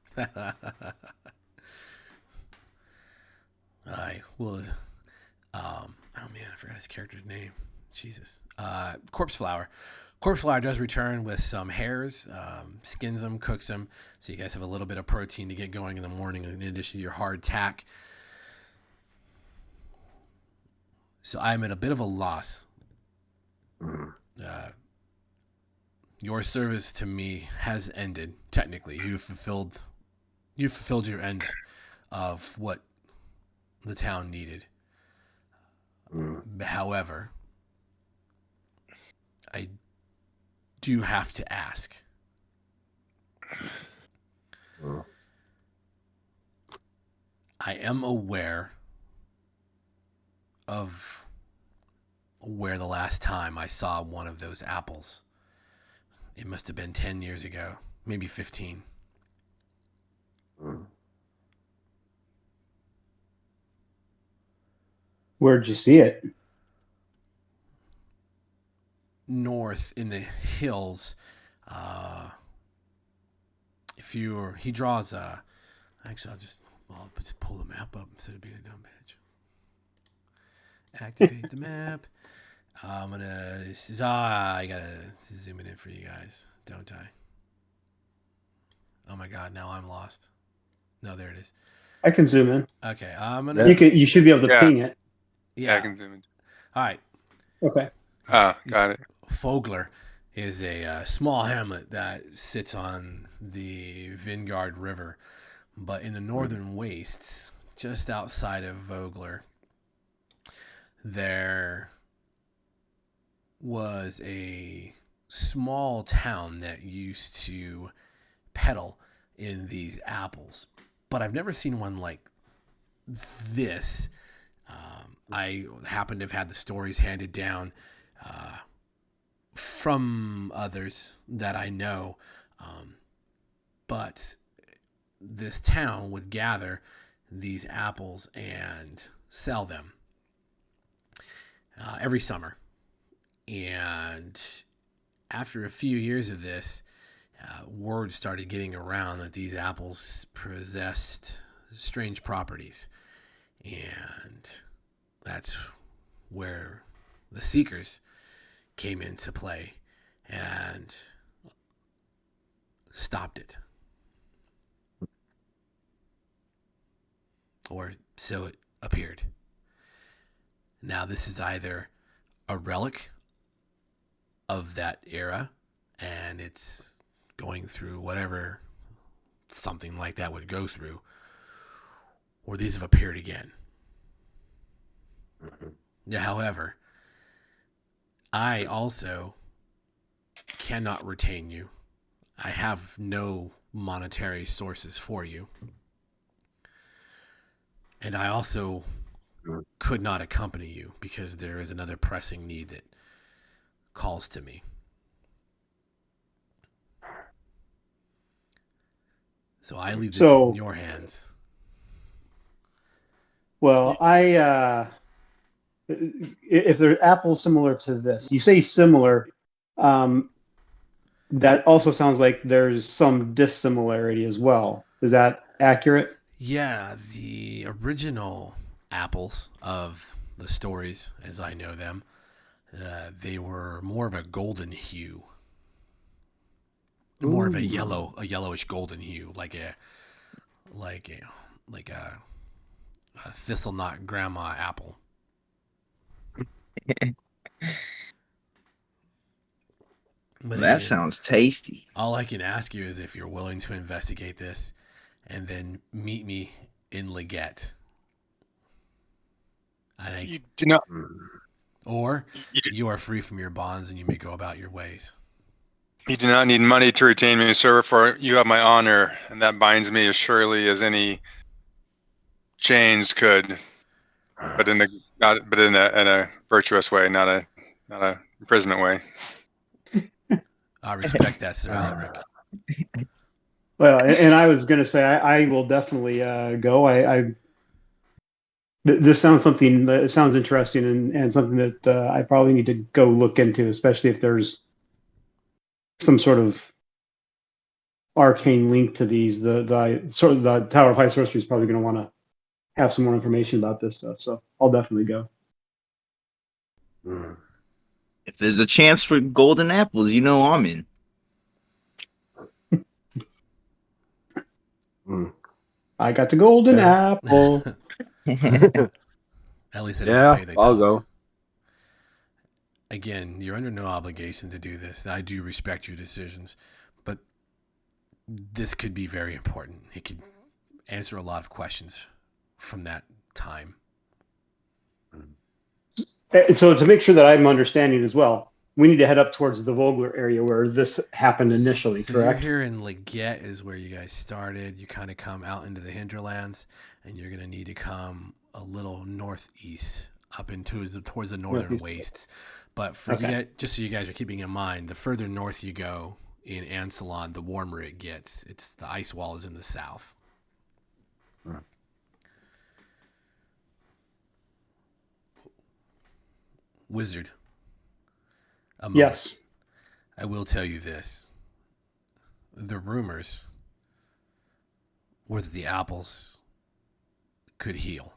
I will. Oh man, I forgot his character's name. Jesus. Corpse Flower. Corpse Flower does return with some hares, skins them, cooks them, so you guys have a little bit of protein to get going in the morning in addition to your hard tack. So I'm at a bit of a loss. Your service to me has ended. Technically, you've fulfilled your end of what the town needed. However, I do have to ask. I am aware of where the last time I saw one of those apples. It must have been 10 years ago, maybe 15. Where'd you see it? North in the hills. He draws actually, I'll just pull the map up instead of being a dumb bitch. Activate the map. I gotta zoom it in for you guys, don't I? Oh my god, now I'm lost. No, there it is. I can zoom in. Okay, I'm gonna. You should be able to ping it. Yeah, I can zoom in. All right. Okay. Got it. Fogler is a small hamlet that sits on the Vingard River, but in the northern wastes, just outside of Vogler, there was a small town that used to peddle in these apples, but I've never seen one like this. I happen to have had the stories handed down from others that I know, but this town would gather these apples and sell them every summer. And after a few years of this, word started getting around that these apples possessed strange properties. And that's where the Seekers came into play and stopped it. Or so it appeared. Now, this is either a relic of that era, and it's going through whatever something like that would go through, or these have appeared again. However, I also cannot retain you. I have no monetary sources for you. And I also could not accompany you because there is another pressing need that calls to me. So I leave this So- in your hands. Well, if they're apples similar to this, you say similar, that also sounds like there's some dissimilarity as well. Is that accurate? Yeah, the original apples of the stories, as I know them, they were more of a golden hue, more of a yellowish golden hue, like a thistle knot grandma apple. But That again, sounds tasty. all I can ask you is if you're willing to investigate this, and then meet me in Leggett. You do not. Or You do, you are free from your bonds and you may go about your ways. you do not need money to retain me, sir. For you have my honor, and that binds me as surely as any chains could. But in a virtuous way, not a imprisonment way. I respect that, Sir Elric. Well, and I was going to say I will definitely go. This sounds something that sounds interesting and something that I probably need to go look into, especially if there's some sort of arcane link to these. The Tower of High Sorcery is probably going to want to have some more information about this stuff, so I'll definitely go. If there's a chance for golden apples, you know I'm in. I got the golden apple. At least I didn't tell you they I'll talk. go. Again, you're under no obligation to do this. I do respect your decisions, but this could be very important. It could answer a lot of questions from that time. So to make sure that I'm understanding as well, we need to head up towards the Vogler area where this happened initially, So correct? you're here in Leggett is where you guys started. You kind of come out into the hinterlands, and you're going to need to come a little northeast up towards the northern Northeast. wastes. But for Okay. you guys, just so you guys are keeping in mind, the further north you go in Ansalon, the warmer it gets. It's the ice wall is in the south. Wizard. A moment. Yes. I will tell you this. The rumors were that the apples could heal,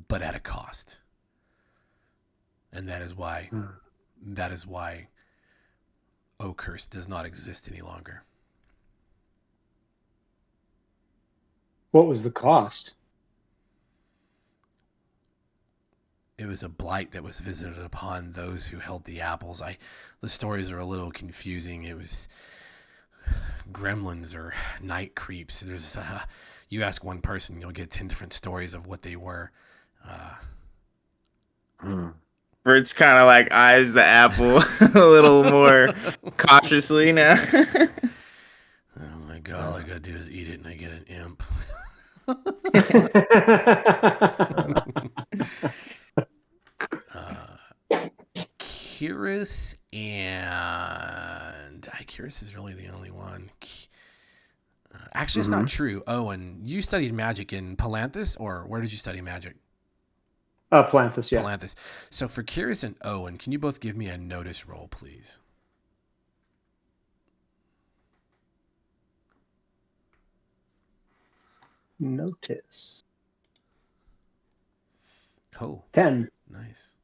but at a cost. And that is why Oakhurst does not exist any longer. What was the cost? It was a blight that was visited upon those who held the apples. The stories are a little confusing. It was gremlins or night creeps. There's you ask one person, you'll get 10 different stories of what they were. Bert's kind of like eyes the apple a little more cautiously now. Oh my god, all I gotta do is eat it and I get an imp. Kyrus Kyrus is really the only one. Actually, it's not true. Owen, you studied magic in Palanthas, or where did you study magic? Palanthas, yeah. Palanthas. So for Kyrus and Owen, can you both give me a notice roll, please? Notice. Oh, 10. nice.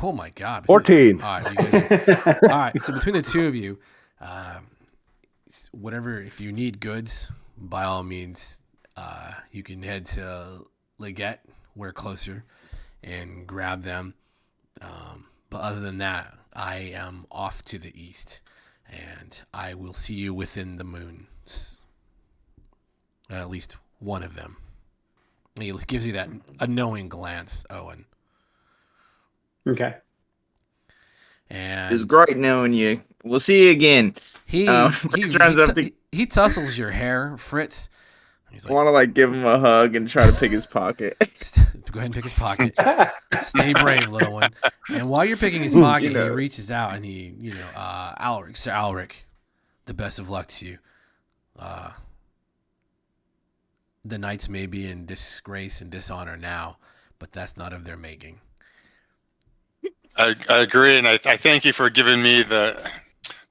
Oh my god. 14. All right, you guys all right, so between the two of you, whatever, if you need goods, by all means, you can head to Leggett, we're closer, and grab them. But other than that, I am off to the east, and I will see you within the moons. At least one of them. He gives you that a knowing glance, Owen. Okay. And It's great knowing you. We'll see you again. he Fritz runs up to- he tussles your hair, Fritz, He's I like, want to like give him a hug and try to pick his pocket. go ahead and pick his pocket. Stay brave, little one. And while you're picking his pocket, You know. he reaches out and he, Alric, Sir Alric, the best of luck to you. The knights may be in disgrace and dishonor now, but that's not of their making. I agree, and I thank you for giving me the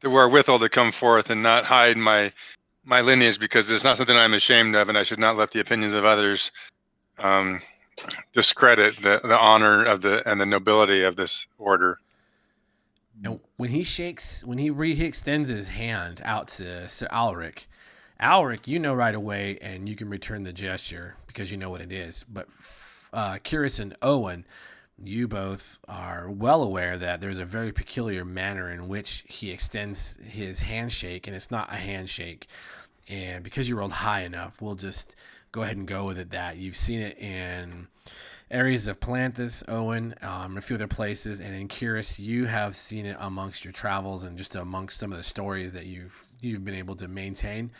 wherewithal to come forth and not hide my lineage, because it's not something I'm ashamed of, and I should not let the opinions of others discredit the honor of and the nobility of this order. And when he extends his hand out to Sir Alric, you know right away, and you can return the gesture because you know what it is. But Kyrus and Owen, you both are well aware that there's a very peculiar manner in which he extends his handshake, and it's not a handshake. And because you rolled high enough, we'll just go ahead and go with it that you've seen it in areas of Palanthas, Owen, a few other places, and in Kyrus, you have seen it amongst your travels and just amongst some of the stories that you've been able to maintain.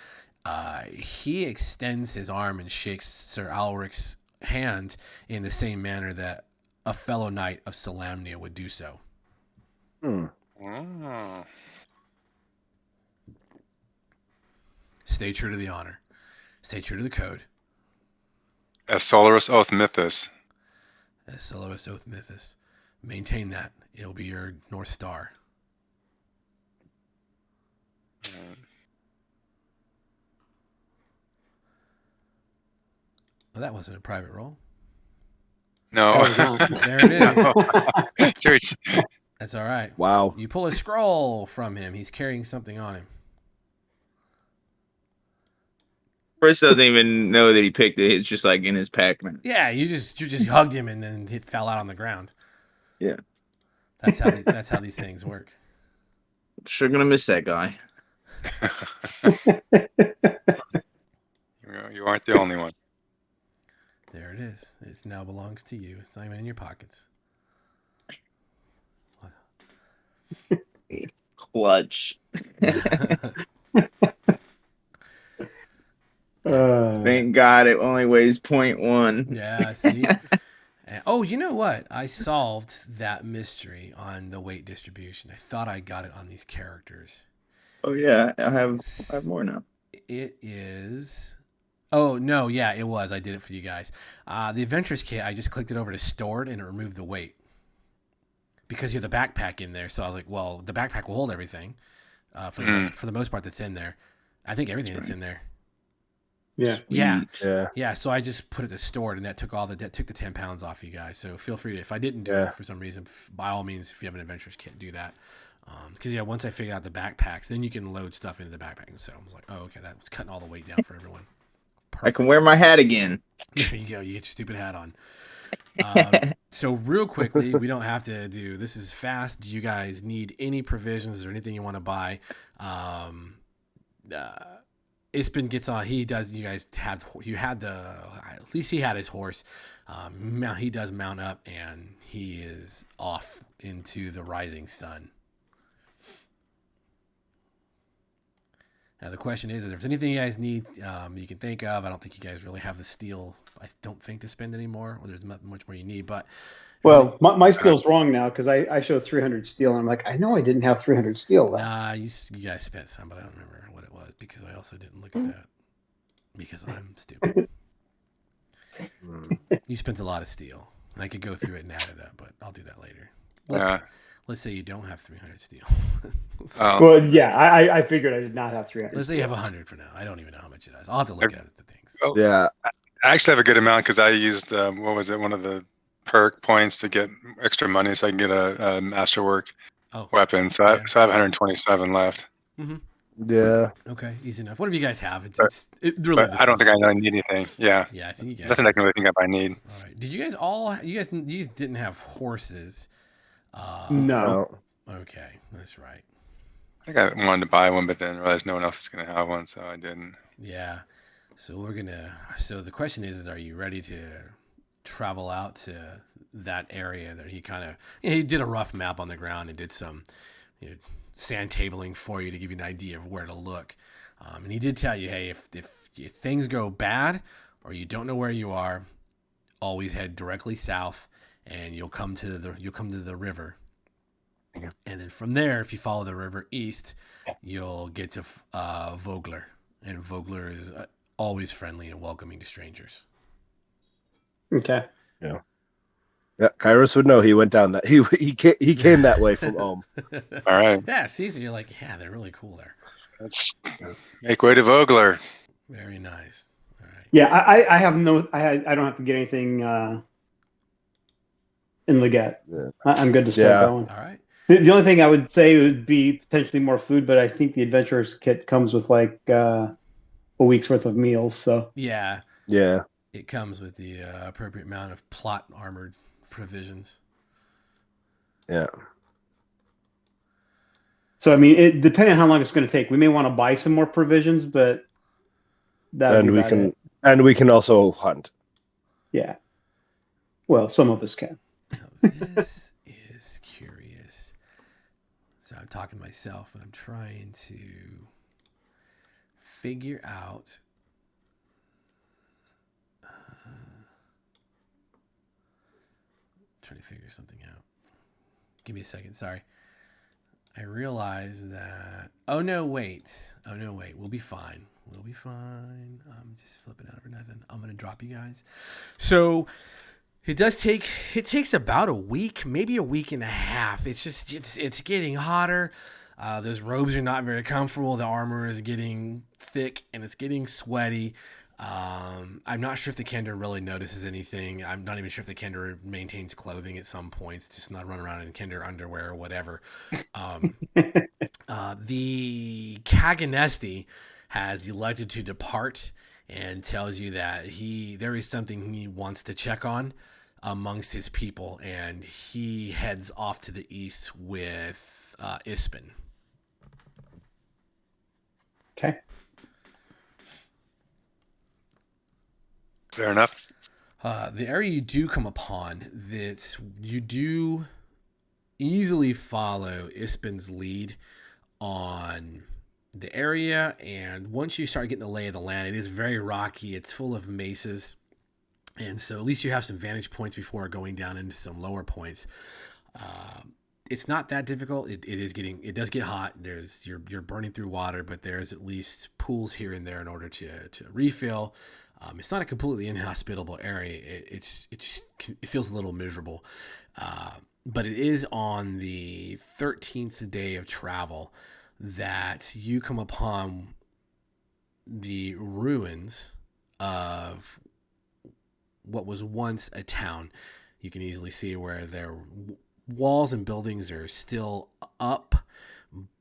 He extends his arm and shakes Sir Alric's hand in the same manner that a fellow knight of Solamnia would do so. Hmm. Oh. Stay true to the honor. Stay true to the code. As Solaris Oath Mythos. As Soloist Oath Mythos. Maintain that. It'll be your North Star. Well, that wasn't a private roll. No. There it is. Church. That's all right. Wow. You pull a scroll from him. He's carrying something on him. Chris doesn't even know that he picked it. It's just like in his pack, man. Yeah, you just hugged him and then he fell out on the ground. Yeah. That's how these things work. Sure gonna miss that guy. You aren't the only one. There it is. It now belongs to you. It's not even in your pockets. Clutch. Thank God it only weighs 0.1. Yeah, see? And, oh, you know what? I solved that mystery on the weight distribution. I thought I got it on these characters. Oh yeah, I have more now. It is... Oh, no, yeah, it was. I did it for you guys. The Adventurers Kit, I just clicked it over to stored and it removed the weight. Because you have the backpack in there. So I was like, well, the backpack will hold everything for the most part that's in there. I think everything that's in there. Yeah. Yeah. So I just put it to stored, and that took took the 10 pounds off you guys. So feel free to, if I didn't do it for some reason, by all means, if you have an Adventurers Kit, do that. Because once I figured out the backpacks, then you can load stuff into the backpack. And so I was like, oh, okay, that was cutting all the weight down for everyone. Perfect. I can wear my hat again. There you go. You get your stupid hat on. So real quickly, we don't have to do this is fast. Do you guys need any provisions or anything you want to buy? Ispin gets on. He does. You guys at least he had his horse. He does mount up and he is off into the rising sun. Now the question is, if there's anything you guys need, you can think of. I don't think you guys really have the steel. I don't think to spend anymore, or there's not much more you need. But well, my steel's wrong now because I show 300 steel, and I'm like, I know I didn't have 300 steel left. Nah, you guys spent some, but I don't remember what it was because I also didn't look at that because I'm stupid. You spent a lot of steel. I could go through it and add it up, but I'll do that later. Let's say you don't have 300 steel. Well, yeah, I figured I did not have 300. Let's say you have 100 for now. I don't even know how much it is. I'll have to look at the things. Oh, Yeah. I actually have a good amount because I used one of the perk points to get extra money so I can get a masterwork weapon. So I have 127 left. Mm-hmm. Yeah. Okay, easy enough. Whatever you guys have, it really. I don't think I need anything. Yeah. Yeah, I think you guys. Nothing I can really think of I need. All right. Did you guys you guys didn't have horses? No. Okay, that's right. I think I wanted to buy one, but then realized no one else is going to have one, so I didn't. Yeah. So so the question is are you ready to travel out to that area that he did a rough map on the ground and did some sand tabling for you to give you an idea of where to look. And he did tell you, hey, if things go bad or you don't know where you are, always head directly south, and you'll come to the river. And then from there, if you follow the river east, you'll get to Vogler, and Vogler is always friendly and welcoming to strangers. Okay. Yeah, Kairos would know. He went down that he came that way from Ohm. All right. Yeah, see, so you're like, yeah, they're really cool there. Let's make way to Vogler. Very nice. All right. Yeah, I have no, I don't have to get anything in Leggett. Yeah. I'm good to start going. All right. The only thing I would say would be potentially more food, but I think the adventurer's kit comes with like a week's worth of meals. So Yeah, Yeah. it comes with the appropriate amount of plot armored provisions. Yeah. So I mean, it depending on how long it's going to take, we may want to buy some more provisions, but And we can also hunt. Yeah. Well, some of us can. Now, this is curious. So I'm talking to myself, but I'm trying to figure out. Trying to figure something out. Give me a second. Sorry. I realize that. Oh no! Wait. We'll be fine. I'm just flipping out over nothing. I'm gonna drop you guys. So it takes about a week, maybe a week and a half. It's getting hotter. Those robes are not very comfortable. The armor is getting thick and it's getting sweaty. I'm not sure if the Kender really notices anything. I'm not even sure if the Kender maintains clothing at some points, just not run around in Kender underwear or whatever. The Kaganesti has elected to depart and tells you that there is something he wants to check on amongst his people, and he heads off to the east with Ispin. Okay. Fair enough. The area you do come upon, that you do easily follow Ispin's lead on the area, and once you start getting the lay of the land, it is very rocky. It's full of mesas, and so at least you have some vantage points before going down into some lower points. It's not that difficult. It does get hot. You're burning through water, but there's at least pools here and there in order to refill. It's not a completely inhospitable area. It feels a little miserable, but it is on the 13th day of travel that you come upon the ruins of what was once a town. You can easily see where their walls and buildings are still up,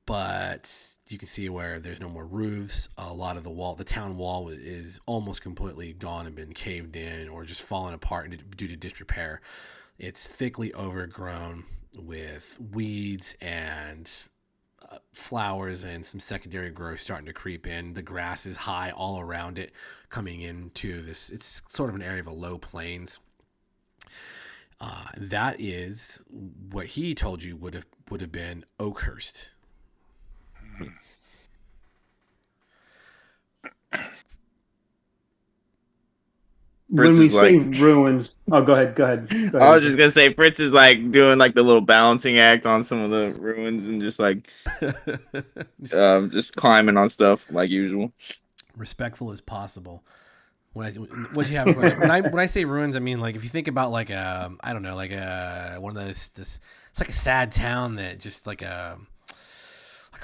but you can see where there's no more roofs. A lot of the town wall is almost completely gone and been caved in or just fallen apart due to disrepair. It's thickly overgrown with weeds and flowers and some secondary growth starting to creep in. The grass is high all around it, coming into this. It's sort of an area of a low plains. That is what he told you would have been Oakhurst. When we is say like- ruins, oh, go ahead. I was just gonna say Fritz is like doing like the little balancing act on some of the ruins and just like just climbing on stuff like usual. Respectful as possible. What do you have a question? When I say ruins, I mean like if you think about like I don't know, like one of those it's like a sad town that just like a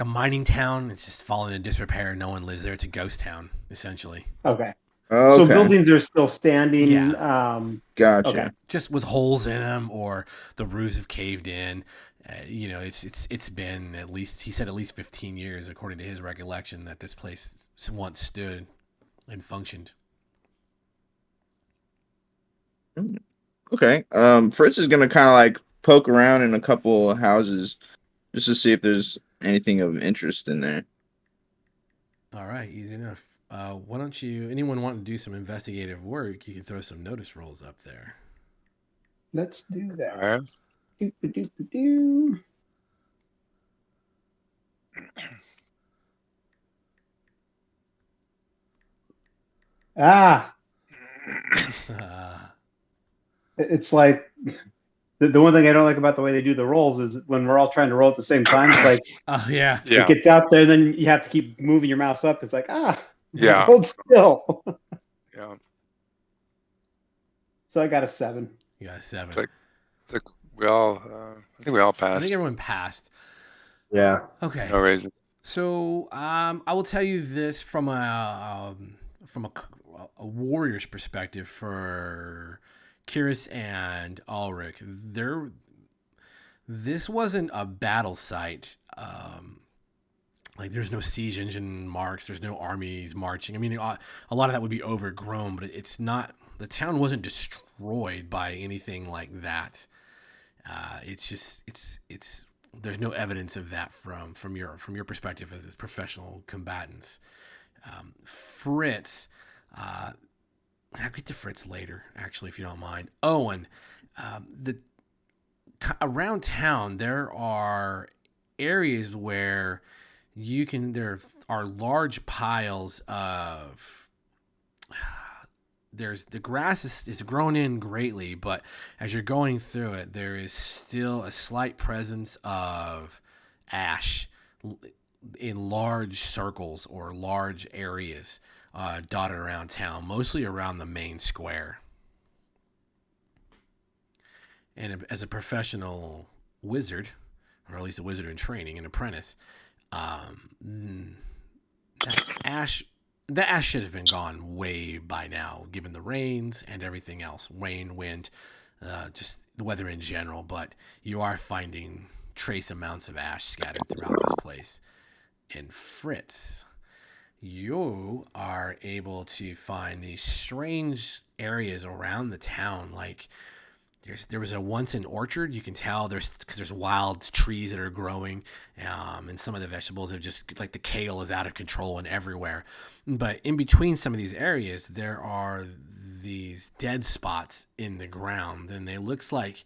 mining town. It's just fallen into disrepair. No one lives there. It's a ghost town essentially. Okay. Okay. So buildings are still standing. Yeah. Gotcha. Okay. Just with holes in them, or the roofs have caved in. It's been at least, he said, at least 15 years, according to his recollection, that this place once stood and functioned. Okay. Fritz is gonna kind of like poke around in a couple of houses just to see if there's anything of interest in there. All right, easy enough. Why don't anyone want to do some investigative work? You can throw some notice rolls up there. Let's do All that. right. Do. Ah, Uh, it's like the one thing I don't like about the way they do the rolls is when we're all trying to roll at the same time. It's like oh yeah. it Yeah. gets out there, then you have to keep moving your mouse up. It's like Yeah. hold still. Yeah. So I got a 7. You got a 7. Like- I think we all. I think we all I passed. think everyone passed. Yeah. Okay. No raises. So I will tell you this from a warrior's perspective for Kiris and Ulrich. This wasn't a battle site. Like there's no siege engine marks. There's no armies marching. I mean, a lot of that would be overgrown, but it's not. The town wasn't destroyed by anything like that. It's just it's there's no evidence of that from your perspective as professional combatants. Fritz, I'll get to Fritz later, actually, if you don't mind. Owen, around town there are areas where there are large piles of the grass is grown in greatly, but as you're going through it, there is still a slight presence of ash in large circles or large areas dotted around town, mostly around the main square. And as a professional wizard, or at least a wizard in training, an apprentice, that ash should have been gone way by now, given the rains and everything else. Rain, wind, just the weather in general. But you are finding trace amounts of ash scattered throughout this place. And Fritz, you are able to find these strange areas around the town. Like there was once an orchard. You can tell because there's wild trees that are growing, and some of the vegetables have just like the kale is out of control and everywhere. But in between some of these areas, there are these dead spots in the ground, and it looks like.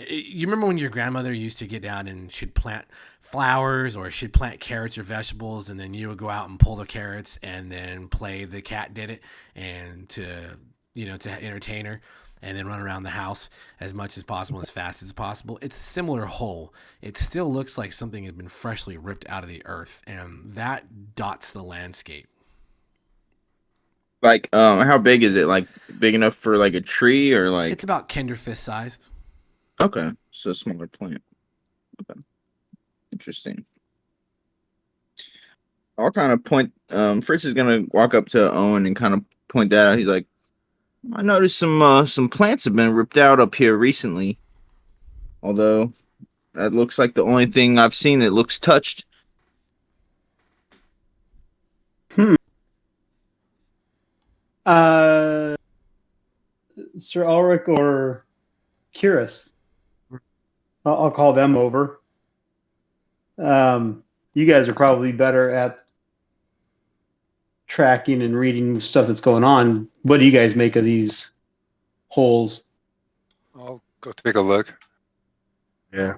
You remember when your grandmother used to get down and she'd plant flowers or she'd plant carrots or vegetables, and then you would go out and pull the carrots and then play the cat did it and to entertain her and then run around the house as much as possible, as fast as possible. It's a similar hole. It still looks like something had been freshly ripped out of the earth, and that dots the landscape. Like, how big is it? Like, big enough for like a tree, or like? It's about kinder fist sized. Okay, so a smaller plant. Okay, interesting. I'll kind of point. Fritz is gonna walk up to Owen and kind of point that out. He's like, I noticed some plants have been ripped out up here recently. Although that looks like the only thing I've seen that looks touched. Sir Ulrich or Kiris. I'll call them over. You guys are probably better at tracking and reading the stuff that's going on. What do you guys make of these holes? I'll go take a look. Yeah.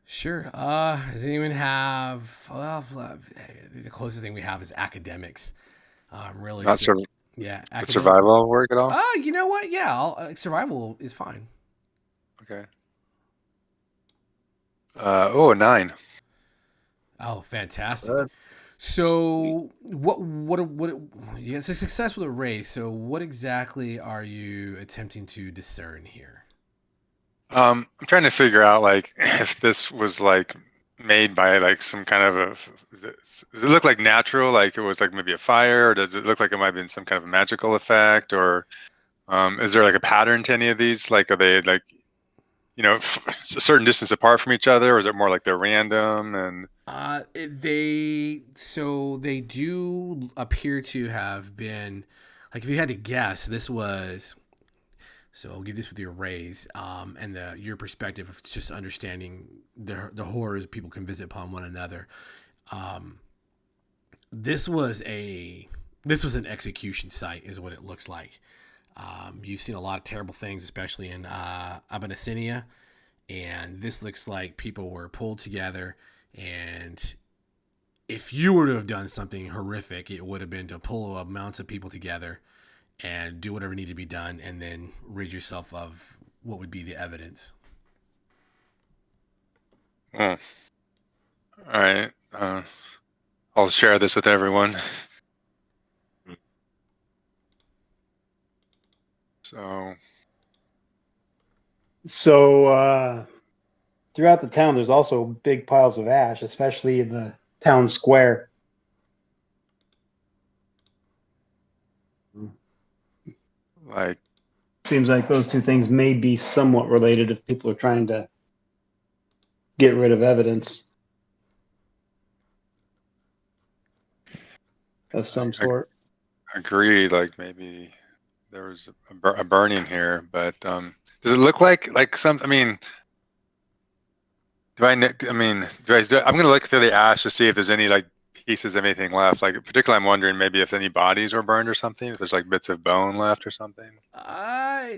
Sure. Does anyone have? Well, the closest thing we have is academics. Really. Not sur- Would yeah. survival work at all? You know what? Yeah, survival is fine. Okay. A 9. Oh, fantastic. Good. So, what? Yeah, it's a success with a race. So, what exactly are you attempting to discern here? I'm trying to figure out like if this was like made by like some kind of does it look like natural, like it was like maybe a fire, or does it look like it might have been some kind of a magical effect, or is there like a pattern to any of these? Like, are they like, a certain distance apart from each other, or is it more like they're random? And They do appear to have been, like, if you had to guess, this was. So I'll give this with your raise, and your perspective of just understanding the horrors people can visit upon one another. This was an execution site, is what it looks like. You've seen a lot of terrible things, especially in Abyssinia, and this looks like people were pulled together and if you were to have done something horrific, it would have been to pull amounts of people together and do whatever needed to be done, and then rid yourself of what would be the evidence. All right. I'll share this with everyone. So throughout the town, there's also big piles of ash, especially in the town square. Like, Seems like those two things may be somewhat related if people are trying to get rid of evidence of some sort. agreed. Like maybe there was a burning here, but does it look like some? I mean, I'm gonna look through the ash to see if there's any like pieces of anything left. Like particularly, I'm wondering maybe if any bodies were burned or something. If there's like bits of bone left or something.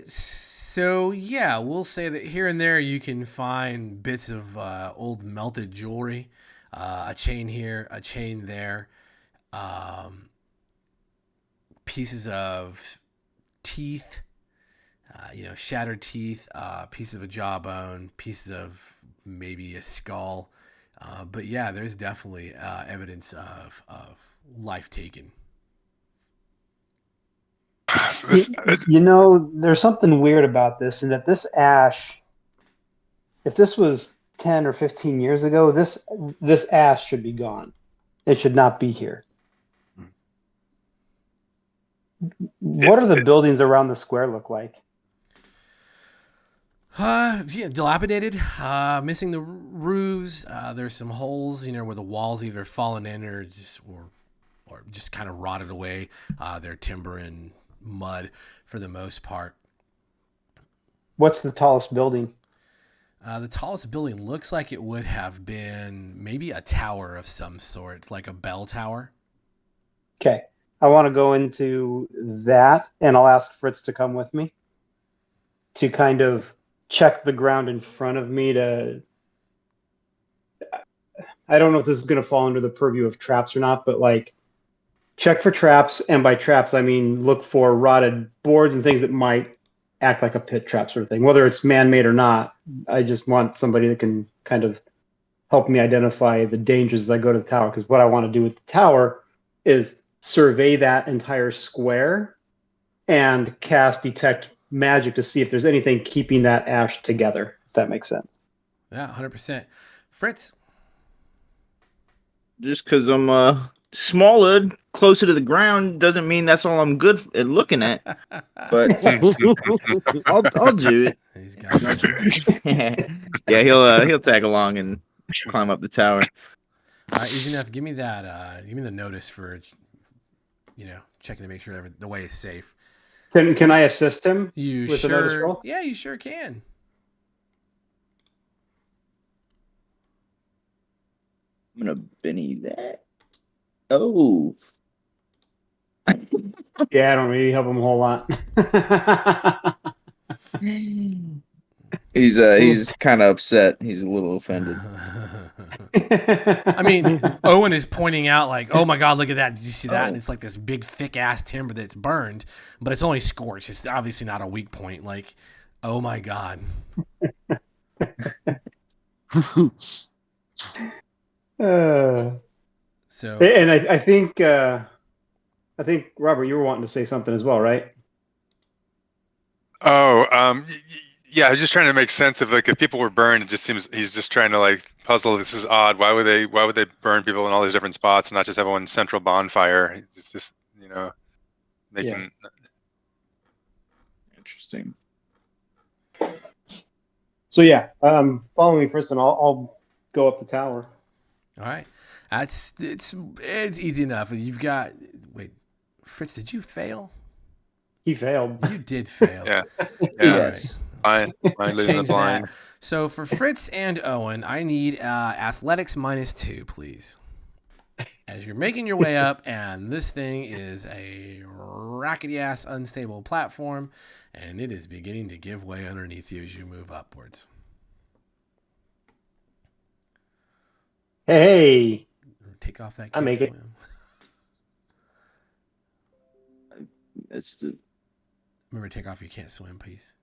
So yeah, we'll say that here and there you can find bits of old melted jewelry, a chain here, a chain there, pieces of teeth, shattered teeth, pieces of a jawbone, pieces of maybe a skull. But yeah, there's definitely evidence of life taken. So There's something weird about this, in that this ash, if this was 10 or 15 years ago, this ash should be gone. It should not be here. What are the buildings around the square look like? Dilapidated, missing the roofs. There's some holes, where the walls either fallen in or just kind of rotted away. They're timber and mud for the most part. What's the tallest building? The tallest building looks like it would have been maybe a tower of some sort, like a bell tower. Okay. I want to go into that, and I'll ask Fritz to come with me to kind of check the ground in front of me I don't know if this is going to fall under the purview of traps or not, but like check for traps. And by traps, I mean, look for rotted boards and things that might act like a pit trap sort of thing, whether it's man-made or not. I just want somebody that can kind of help me identify the dangers as I go to the tower. Because what I want to do with the tower is survey that entire square and cast detect magic to see if there's anything keeping that ash together, if that makes sense. Yeah, 100%. Fritz? Just because I'm smaller, closer to the ground, doesn't mean that's all I'm good at looking at. But I'll do it. These guys. Yeah, he'll tag along and climb up the tower. All right, easy enough. Give me that. Give me the notice for, checking to make sure the way is safe. Can I assist him? You with the notice sure? roll? Yeah, you sure can. I'm gonna Benny that. Oh. Yeah, I don't really help him a whole lot. He's kind of upset. He's a little offended. I mean, Owen is pointing out like, oh my God, look at that. Did you see that? Oh. And it's like this big thick ass timber that's burned, but it's only scorched. It's obviously not a weak point. Like, oh my God. So, and I think Robert, you were wanting to say something as well, right? Oh, yeah. I was just trying to make sense of like if people were burned, it just seems he's just trying to like puzzle. This is odd. Why would they burn people in all these different spots and not just have one central bonfire? It's just making. Interesting. So yeah, follow me first, and I'll go up the tower. all right. It's easy enough. You've got, wait, Fritz, did you fail? He failed. You did fail. Yeah. Yes. Fine leaving the Change blind. that. So for Fritz and Owen, I need athletics -2, please. As you're making your way up, and this thing is a rackety ass unstable platform, and it is beginning to give way underneath you as you move upwards. Hey, Take off that I can't make it. swim. It's the Remember, take off your can't swim, please.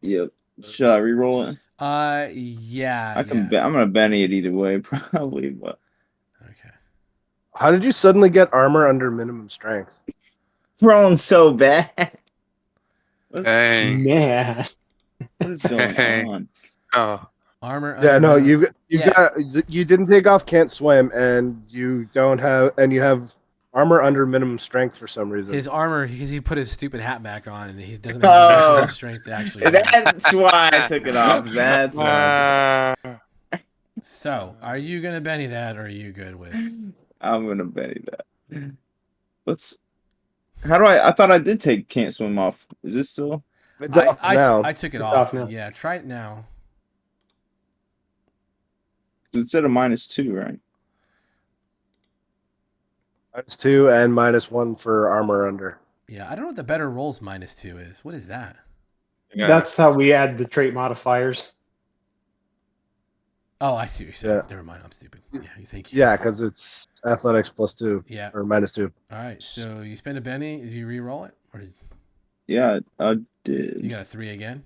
yep. Should I re-roll it? Yeah. I can. Yeah. I'm gonna Benny it either way, probably. But Okay. How did you suddenly get armor under minimum strength? rolling so bad. Dang. Man. What is going Dang. on? Oh. Armor. Yeah, under no, minimum- you didn't take off can't swim, and you have armor under minimum strength for some reason. His armor, because he put his stupid hat back on, and he doesn't have Oh. the strength to actually. roll. That's why I took it off. That's why. So, are you gonna Benny that, or are you good with? I'm gonna Benny that. Let's. How do I? I thought I did take can't swim off. Is this still? It's off now. I took it It's off. off now. Yeah, try it now. It said a -2, right? -2 and -1 for armor under. Yeah, I don't know what the better rolls -2 is. What is that? Yeah. That's how we add the trait modifiers. Oh, I see what you're saying. Yeah. Never mind, I'm stupid. Yeah, you think. You. Yeah, because it's athletics +2 Yeah. or -2. All right. So you spend a Benny. Did you re-roll it, or did Yeah, I did. you got a 3 again?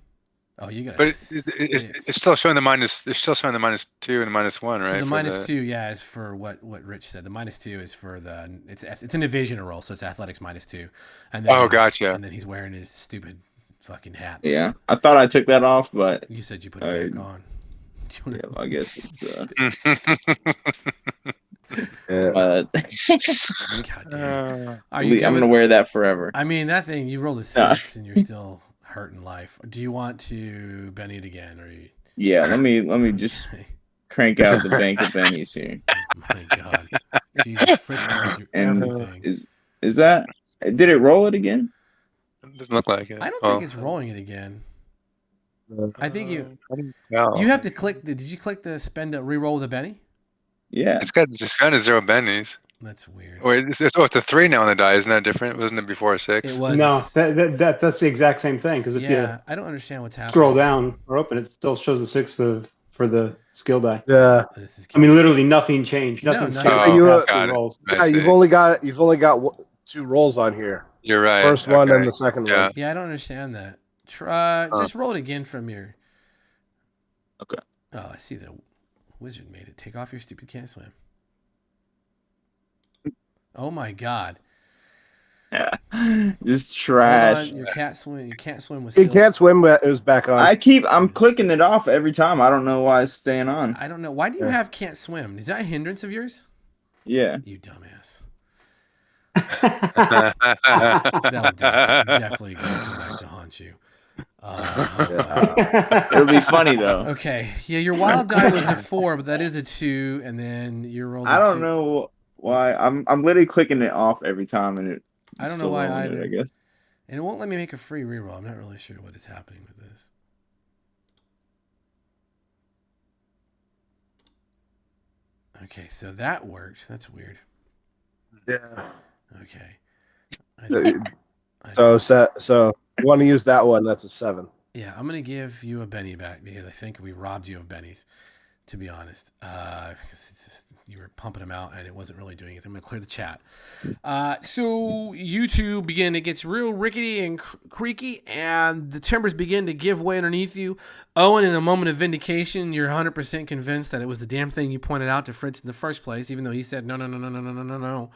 Oh, you got a But 6. it's still showing the minus. It's still showing the -2 and the -1, right? So the for -2, yeah, is for what Rich said. The -2 is for the it's an evasion roll, so it's athletics -2. And then, Oh, gotcha. And then he's wearing his stupid fucking hat. Yeah, I thought I took that off, but You said you put it back on. Do you yeah, wanna- I guess it's. Yeah. God damn it. Are you I'm good gonna with- wear that forever. I mean, that thing, you rolled a 6 and you're still hurting life. Do you want to Benny it again, or are you? Yeah, let me just Okay. crank out the bank of bennies here. My God, Jesus, Fritz going through And everything. is that? Did it roll it again? It doesn't look like it. I don't think it's rolling it again. I think you No. have to click. Did you click the spend to re-roll the Benny? Yeah. It's got 0 bennies. That's weird. Wait, it's a 3 now on the die. Isn't that different? Wasn't it before a 6? It was. No, that's the exact same thing. Because if Yeah, I don't understand what's you happening. scroll down or open, it still shows the 6 for the skill die. Yeah. This is I mean, literally nothing changed. No, Nothing's nothing. changed You, past got the it. rolls. I Yeah, see. you've only got 2 rolls on here. You're right. First one okay. and the second Yeah. one. Yeah, I don't understand that. Try just roll it again from your. Okay. Oh, I see the wizard made it. Take off your stupid can't swim. Oh my God! Just Hold trash. on, your cat swim. Your can't swim was You still. can't swim, but it was back on. I'm clicking it off every time. I don't know why it's staying on. I don't know. Why do you Yeah. have can't swim? Is that a hindrance of yours? Yeah. You dumbass. Yeah. That'll definitely gonna come back to haunt you. It'll be funny though. Okay. Yeah, your wild die was a 4, but that is a 2, and then you rolled. I don't know why. I'm literally clicking it off every time, and it. I don't know still why rolling it, either. I guess. And it won't let me make a free reroll. I'm not really sure what is happening with this. Okay, so that worked. That's weird. Yeah. Okay. So you want to use that one? That's a 7. Yeah, I'm gonna give you a Benny back because I think we robbed you of Bennies, to be honest. Because it's just you were pumping them out and it wasn't really doing it. I'm gonna clear the chat. So you two begin. It gets real rickety and creaky, and the timbers begin to give way underneath you. Owen, in a moment of vindication, you're 100% convinced that it was the damn thing you pointed out to Fritz in the first place, even though he said no.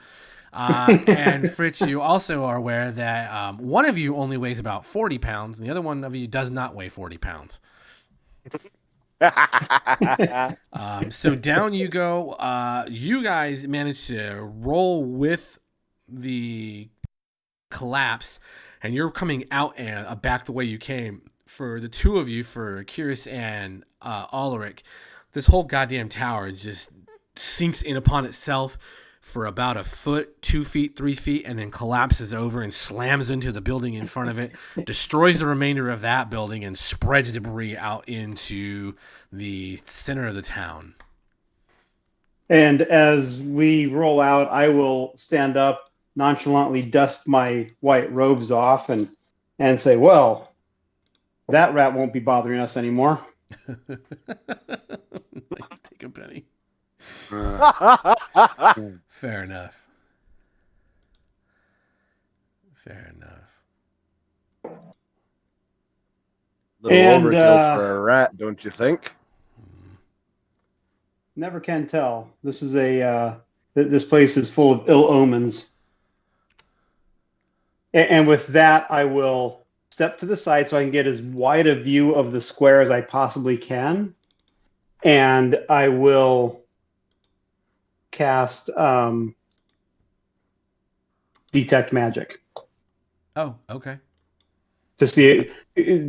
And Fritz, you also are aware that one of you only weighs about 40 pounds, and the other one of you does not weigh 40 pounds. So down you go. You guys managed to roll with the collapse, and you're coming out and back the way you came. For the two of you, for Kyrus and Ulrich, this whole goddamn tower just sinks in upon itself for about a foot, 2 feet, 3 feet, and then collapses over and slams into the building in front of it, destroys the remainder of that building, and spreads debris out into the center of the town. And as we roll out, I will stand up, nonchalantly dust my white robes off, and say, "Well, that rat won't be bothering us anymore." Nice, take a penny. Fair enough. Fair enough. Little And, overkill for a rat, don't you think? never can tell. This is this place is full of ill omens. And with that, I will step to the side so I can get as wide a view of the square as I possibly can. And I will cast Detect Magic Oh, okay. to see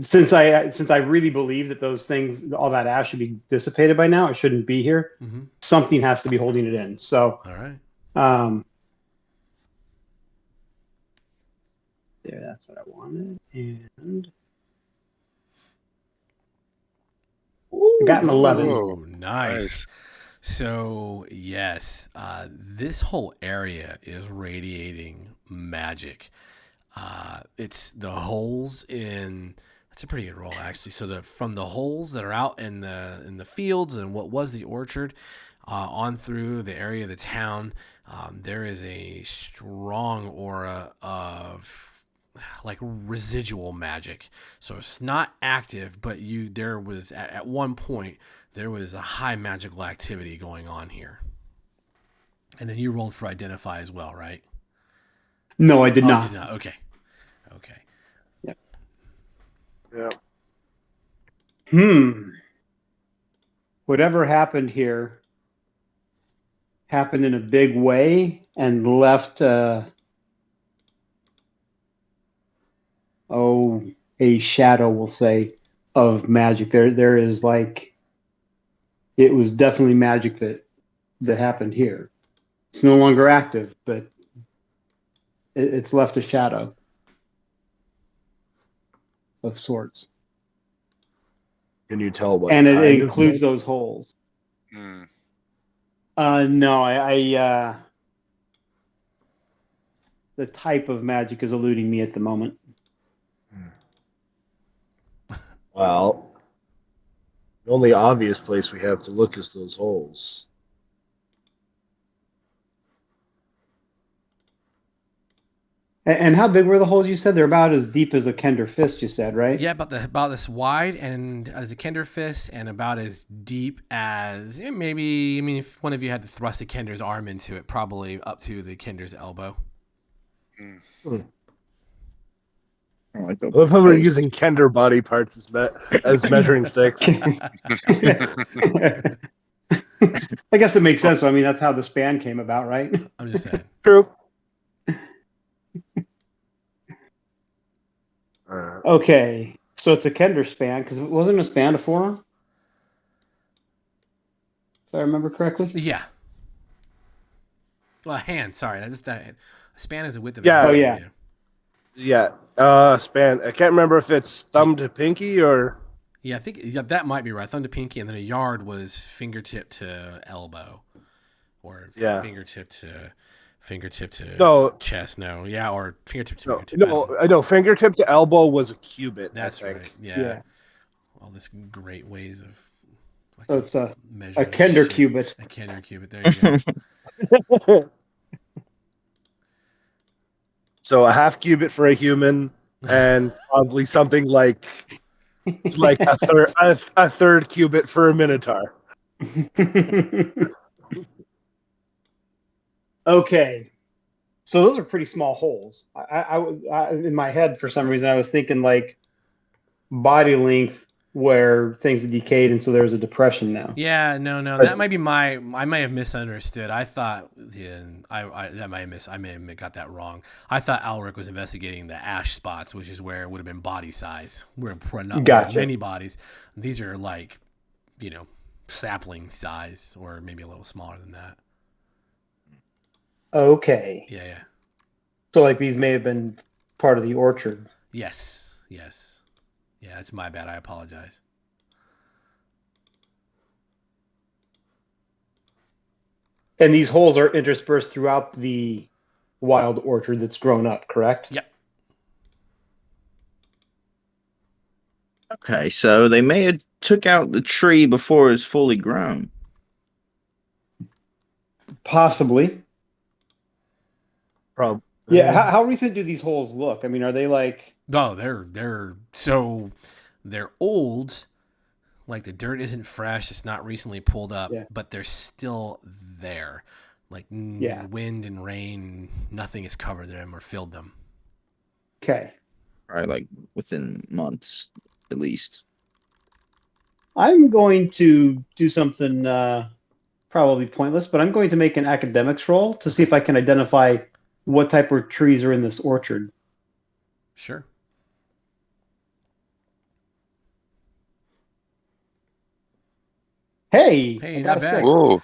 since I really believe that those things, all that ash should be dissipated by now. It shouldn't be here. Mm-hmm. Something has to be holding it in. So, All right. there, that's what I wanted. And I got an 11. Ooh, nice. So, yes, this whole area is radiating magic. It's the holes in. That's a pretty good roll, actually. So from the holes that are out in the fields and what was the orchard, on through the area of the town, there is a strong aura of like residual magic. So it's not active, but there was at one point there was a high magical activity going on here. And then you rolled for identify as well, right? No, I did Oh, not. you did not. Okay. Yep. Yeah. Whatever happened here happened in a big way and left a shadow, we'll say, of magic. There is like, it was definitely magic that happened here. It's no longer active, but it's left a shadow of sorts. Can you tell what And it kind of includes those holes. Mm. No, I the type of magic is eluding me at the moment. Well, the only obvious place we have to look is those holes. And how big were the holes you said? They're about as deep as a Kender fist, you said, right? Yeah, about this wide and as a Kender fist, and about as deep as maybe. I mean, if one of you had to thrust a Kender's arm into it, probably up to the Kender's elbow. Mm. I like I love how we're using Kender body parts as measuring sticks. I guess it makes sense. I mean, that's how the span came about, right? I'm just saying. True. Okay, so it's a Kender span because it wasn't a span a forearm, if I remember correctly. Yeah. Well, a hand. Sorry, that's that. A span is a width of Yeah. a hand. Oh, yeah. Yeah. Span. I can't remember if it's thumb to pinky or. Yeah, I think that might be right. Thumb to pinky, and then a yard was fingertip to elbow, or Yeah. fingertip to No. chest. No, yeah, or fingertip to No, fingertip. I know. Fingertip to elbow was a cubit. That's I think. right. Yeah. Yeah. All this great ways of. So it's a measuring Kender shit. cubit. A Kender cubit. There you go. So a half cubit for a human, and probably something like a third cubit for a minotaur. Okay, so those are pretty small holes. I in my head for some reason I was thinking like body length where things have decayed, and so there's a depression now. Yeah, no, that might be I may have misunderstood. I thought, I may have got that wrong. I thought Alric was investigating the ash spots, which is where it would have been body size. We're not Gotcha. many bodies. These are like, sapling size, or maybe a little smaller than that. Okay, Yeah. so like these may have been part of the orchard. Yes. Yeah, it's my bad. I apologize. And these holes are interspersed throughout the wild orchard that's grown up, correct? Yep. Okay, so they may have took out the tree before it was fully grown. Possibly. Probably. Yeah. How, recent? Yeah. How recent do these holes look? I mean, are they like? No, they're old. Like the dirt isn't fresh, it's not recently pulled up, Yeah. but they're still there. Like Yeah. wind and rain, nothing has covered them or filled them. Okay. Probably like within months, at least. I'm going to do something probably pointless, but I'm going to make an academics roll to see if I can identify what type of trees are in this orchard. Sure. Hey, Hey, I got not a bad. 6. Whoa.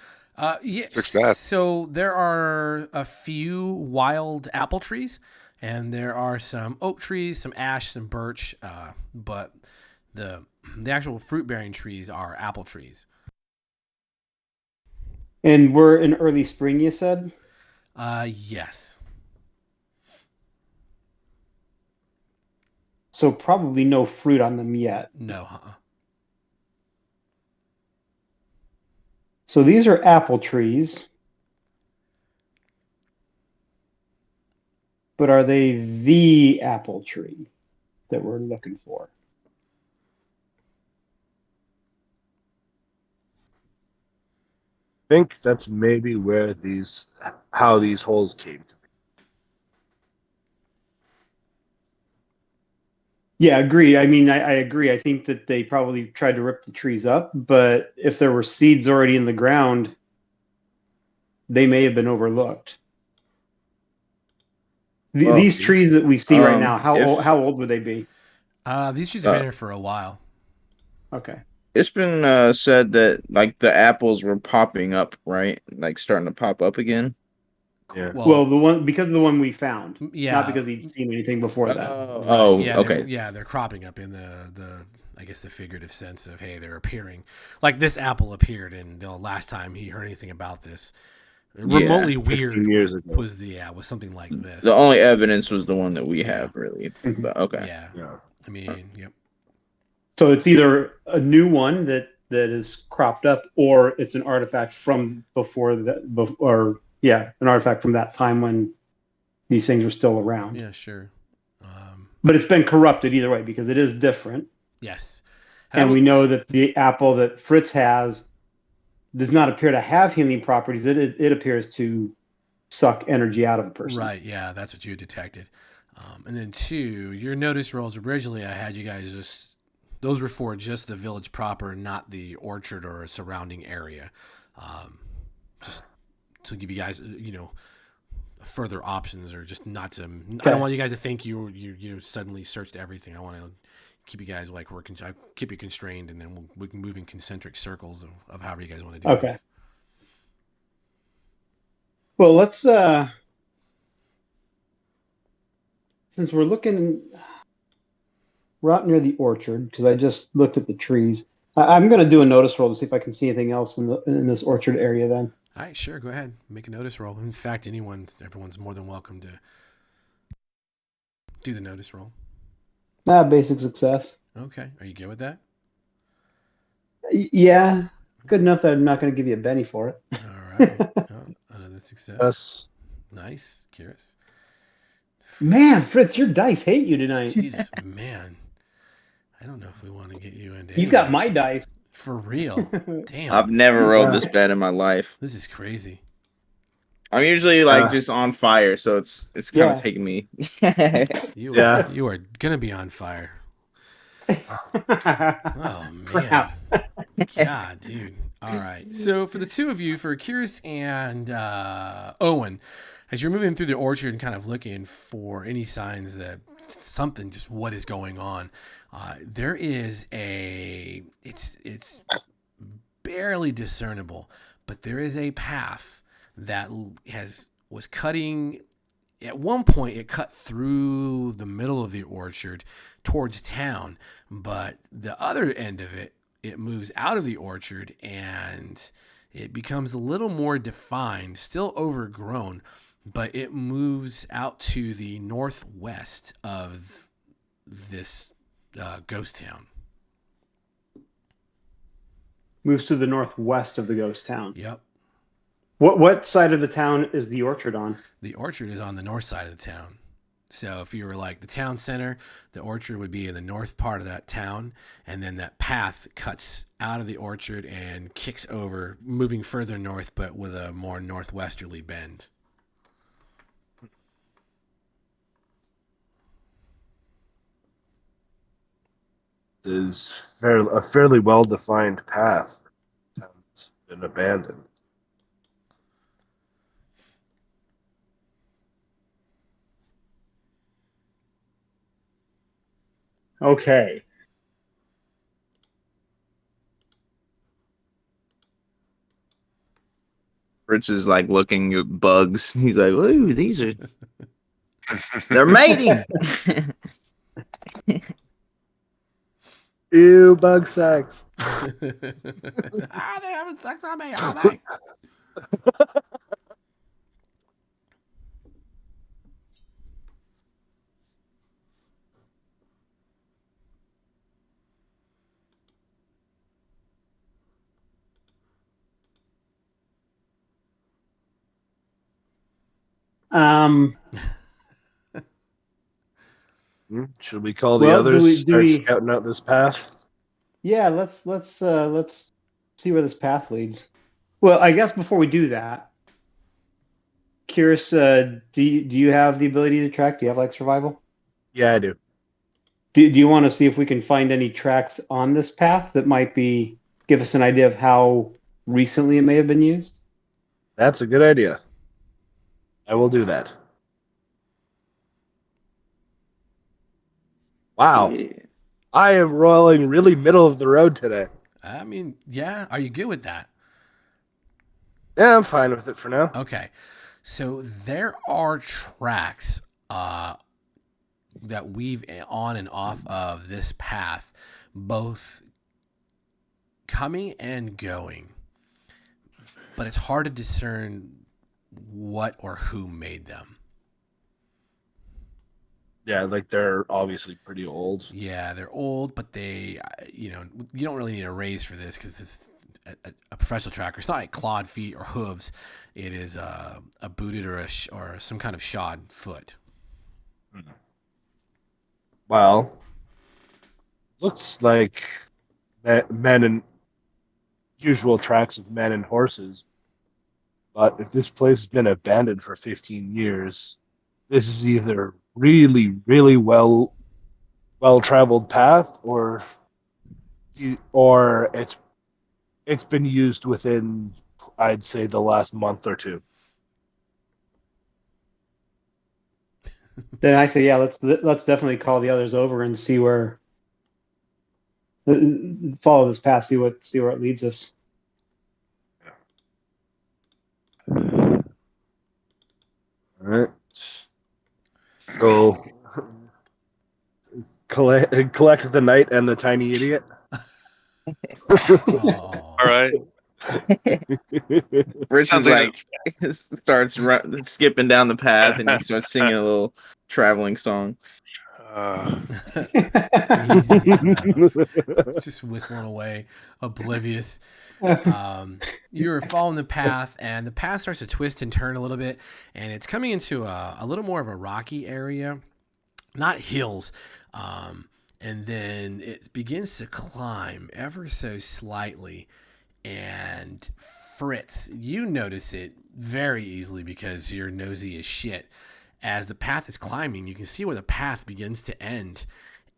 Yes. Success. So there are a few wild apple trees, and there are some oak trees, some ash, some birch, but the actual fruit bearing trees are apple trees. And we're in early spring, you said? Yes. So probably no fruit on them yet. No. So these are apple trees. But are they the apple tree that we're looking for? I think that's maybe how these holes came to be. Yeah, agreed. I mean, I agree. I think that they probably tried to rip the trees up, but if there were seeds already in the ground, they may have been overlooked. Well, These trees that we see right now, if how old would they be? These trees have been here for a while. Okay. Ispin said that like the apples were popping up, right? Like starting to pop up again. Yeah. Well, the one because of the one we found, yeah, not because he'd seen anything before that. yeah, okay. They're cropping up in the I guess the figurative sense of, hey, they're appearing. Like this apple appeared, and the last time he heard anything about this, remotely weird 15 years ago. was something like this. The only evidence was the one that we Yeah. have, really. Mhm. But okay. Yeah. Yeah. I mean, yep. So it's either a new one that is cropped up, or it's an artifact from before that, or yeah, an artifact from that time when these things were still around. Yeah, sure. But it's been corrupted either way because it is different, Yes. and we know that the apple that Fritz has does not appear to have healing properties. It appears to suck energy out of a person. Right, yeah, that's what you detected. And then 2, your notice rolls originally, I had you guys those were for just the village proper, not the orchard or surrounding area. Just to give you guys, further options, or just not to. I don't want you guys to think you suddenly searched everything. I want to keep you guys like keep you constrained, and then we can move in concentric circles of however you guys want to do this. Well, let's since we're out near the orchard, because I just looked at the trees. I'm going to do a notice roll to see if I can see anything else in this orchard area. Then. All right, sure. Go ahead. Make a notice roll. In fact, everyone's more than welcome to do the notice roll. Basic success. Okay. Are you good with that? Yeah, good enough that I'm not going to give you a Benny for it. All right. Another success. Yes. Nice, Kyrus. Man, Fritz, your dice hate you tonight. Jesus, man. I don't know if we want to get you into. You got my dice. For real. Damn. I've never rolled this bad in my life. This is crazy. I'm usually like just on fire, so it's kind of taking me. You are gonna be on fire. Oh man. Crap. God, dude. All right. So for the two of you, for Kyrus and Owen, as you're moving through the orchard and kind of looking for any signs that something, just what is going on, there is it's barely discernible, but there is a path that was cutting. At one point, it cut through the middle of the orchard towards town, but the other end of it moves out of the orchard and it becomes a little more defined, still overgrown, but it moves out to the northwest of this ghost town. Moves to the northwest of the ghost town. Yep. What side of the town is the orchard on? The orchard is on the north side of the town. So if you were like the town center, the orchard would be in the north part of that town, and then that path cuts out of the orchard and kicks over, moving further north, but with a more northwesterly bend. Is a fairly well-defined path. It's been abandoned. Okay. Fritz is like looking at bugs. He's like, "Ooh, these are they're mating." Ew, bug sex. They're having sex on me, are they? Should we call the Well, others? do we- Start scouting out this path. Yeah, let's see where this path leads. Well, I guess before we do that, curious, do you have the ability to track? Do you have like survival? Yeah, I do. Do you want to see if we can find any tracks on this path that might give us an idea of how recently it may have been used? That's a good idea. I will do that. Wow. Yeah. I am rolling really middle of the road today. I mean, yeah. Are you good with that? Yeah, I'm fine with it for now. Okay. So there are tracks that weave on and off of this path, both coming and going. But it's hard to discern what or who made them. Yeah, like they're obviously pretty old. Yeah, they're old, but they, you don't really need a raise for this because it's a professional tracker. It's not like clawed feet or hooves. It is a booted or some kind of shod foot. Well, looks like men and usual tracks of men and horses. But if this place has been abandoned for 15 years, this is either really, really well traveled path, or it's been used within, I'd say, the last month or two. Then I say, yeah, let's definitely call the others over and see where follow this path, see where it leads us. All right. Go collect the knight and the tiny idiot. Oh. All right. Fritz Sounds is like starts skipping down the path, and he starts singing a little traveling song. Easy enough. Just whistling away, oblivious. You're following the path, and the path starts to twist and turn a little bit, and it's coming into a little more of a rocky area, not hills. And then it begins to climb ever so slightly. And Fritz, you notice it very easily because you're nosy as shit. As the path is climbing, you can see where the path begins to end.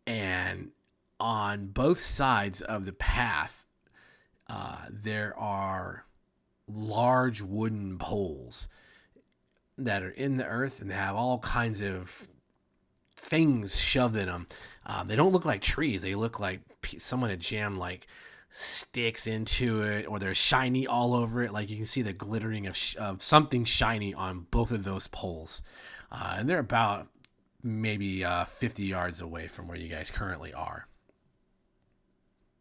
And on both sides of the path, there are large wooden poles that are in the earth, and they have all kinds of things shoved in them. They don't look like trees. They look like someone had jammed like sticks into it, or they're shiny all over it. Like you can see the glittering of something shiny on both of those poles. And they're about maybe 50 yards away from where you guys currently are.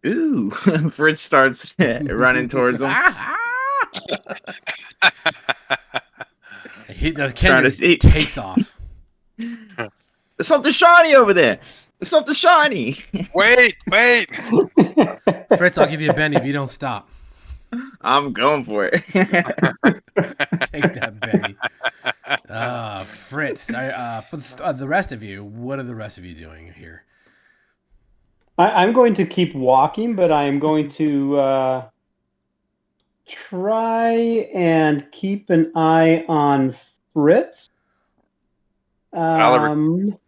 Ooh, Fritz starts running towards him. The Kendrick takes off. There's something shiny over there. There's something shiny. Wait. Fritz, I'll give you a bend if you don't stop. I'm going for it. Take that, Benny. Fritz, for the rest of you, what are the rest of you doing here? I'm going to keep walking, but I am going to try and keep an eye on Fritz. How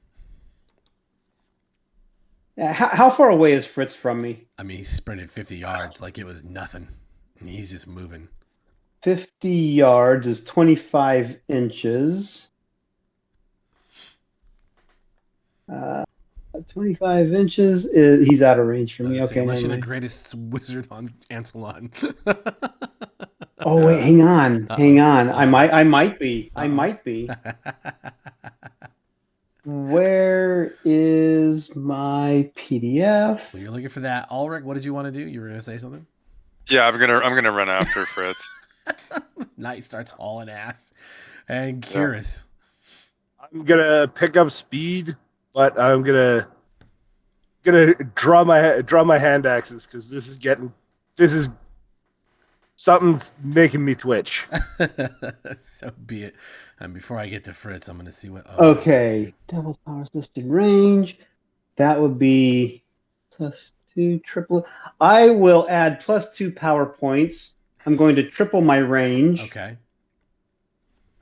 far away is Fritz from me? I mean, he sprinted 50 yards like it was nothing. And he's just moving. 50 yards is 25 inches. 25 inches is he's out of range for me. Okay, unless never you're the mind. greatest wizard on Ancelon. Oh wait, hang on. I might be. Where is my PDF? Well, you're looking for that. Ulrich, what did you want to do? You were going to say something? Yeah, I'm gonna run after Fritz. Knight starts hauling ass. And Curious. I'm gonna pick up speed, but I'm gonna draw my hand axes because this is something's making me twitch. So be it. And before I get to Fritz, I'm going to see what. Okay, double power assisted range. That would be +2 triple. I will add +2 power points. I'm going to triple my range. Okay.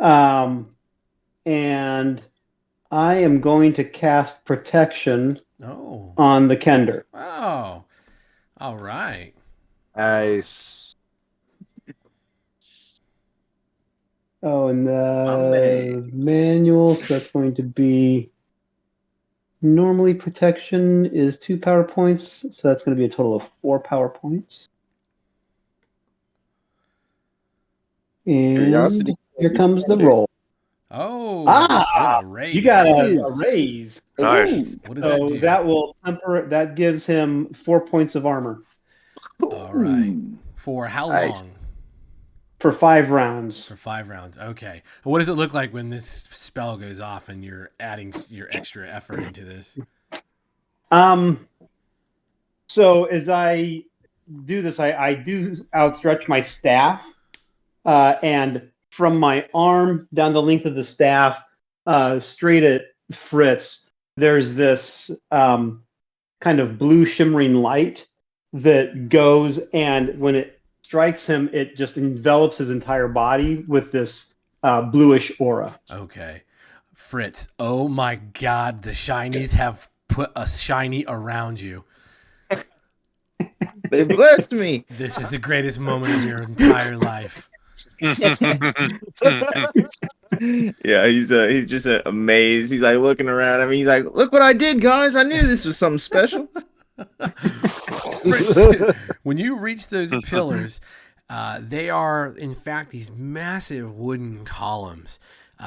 And I am going to cast protection Oh. on the Kender. Oh. All right. Nice. Oh, and My the manual, so that's going to be normally protection is 2 power points, so that's going to be a total of 4 power points. And Curiosity. here comes the roll. Oh. Ah! With a raise. You got a raise. Nice. Ooh. What does that So do? that will that gives him 4 points of armor All right. Ooh. For how Nice. long? for 5 rounds. For 5 rounds. Okay. What does it look like when this spell goes off and you're adding your extra effort into this? So as I do this, I do outstretch my staff, and from my arm down the length of the staff, straight at Fritz, there's this kind of blue shimmering light that goes, and when it strikes him, it just envelops his entire body with this bluish aura. Okay. Fritz, oh my God, the shinies have put a shiny around you. They blessed me. This is the greatest moment of your entire life. Yeah, he's just amazed. He's like looking around. I mean, he's like, "Look what I did, guys! I knew this was something special." Fritz, when you reach those pillars, they are in fact these massive wooden columns.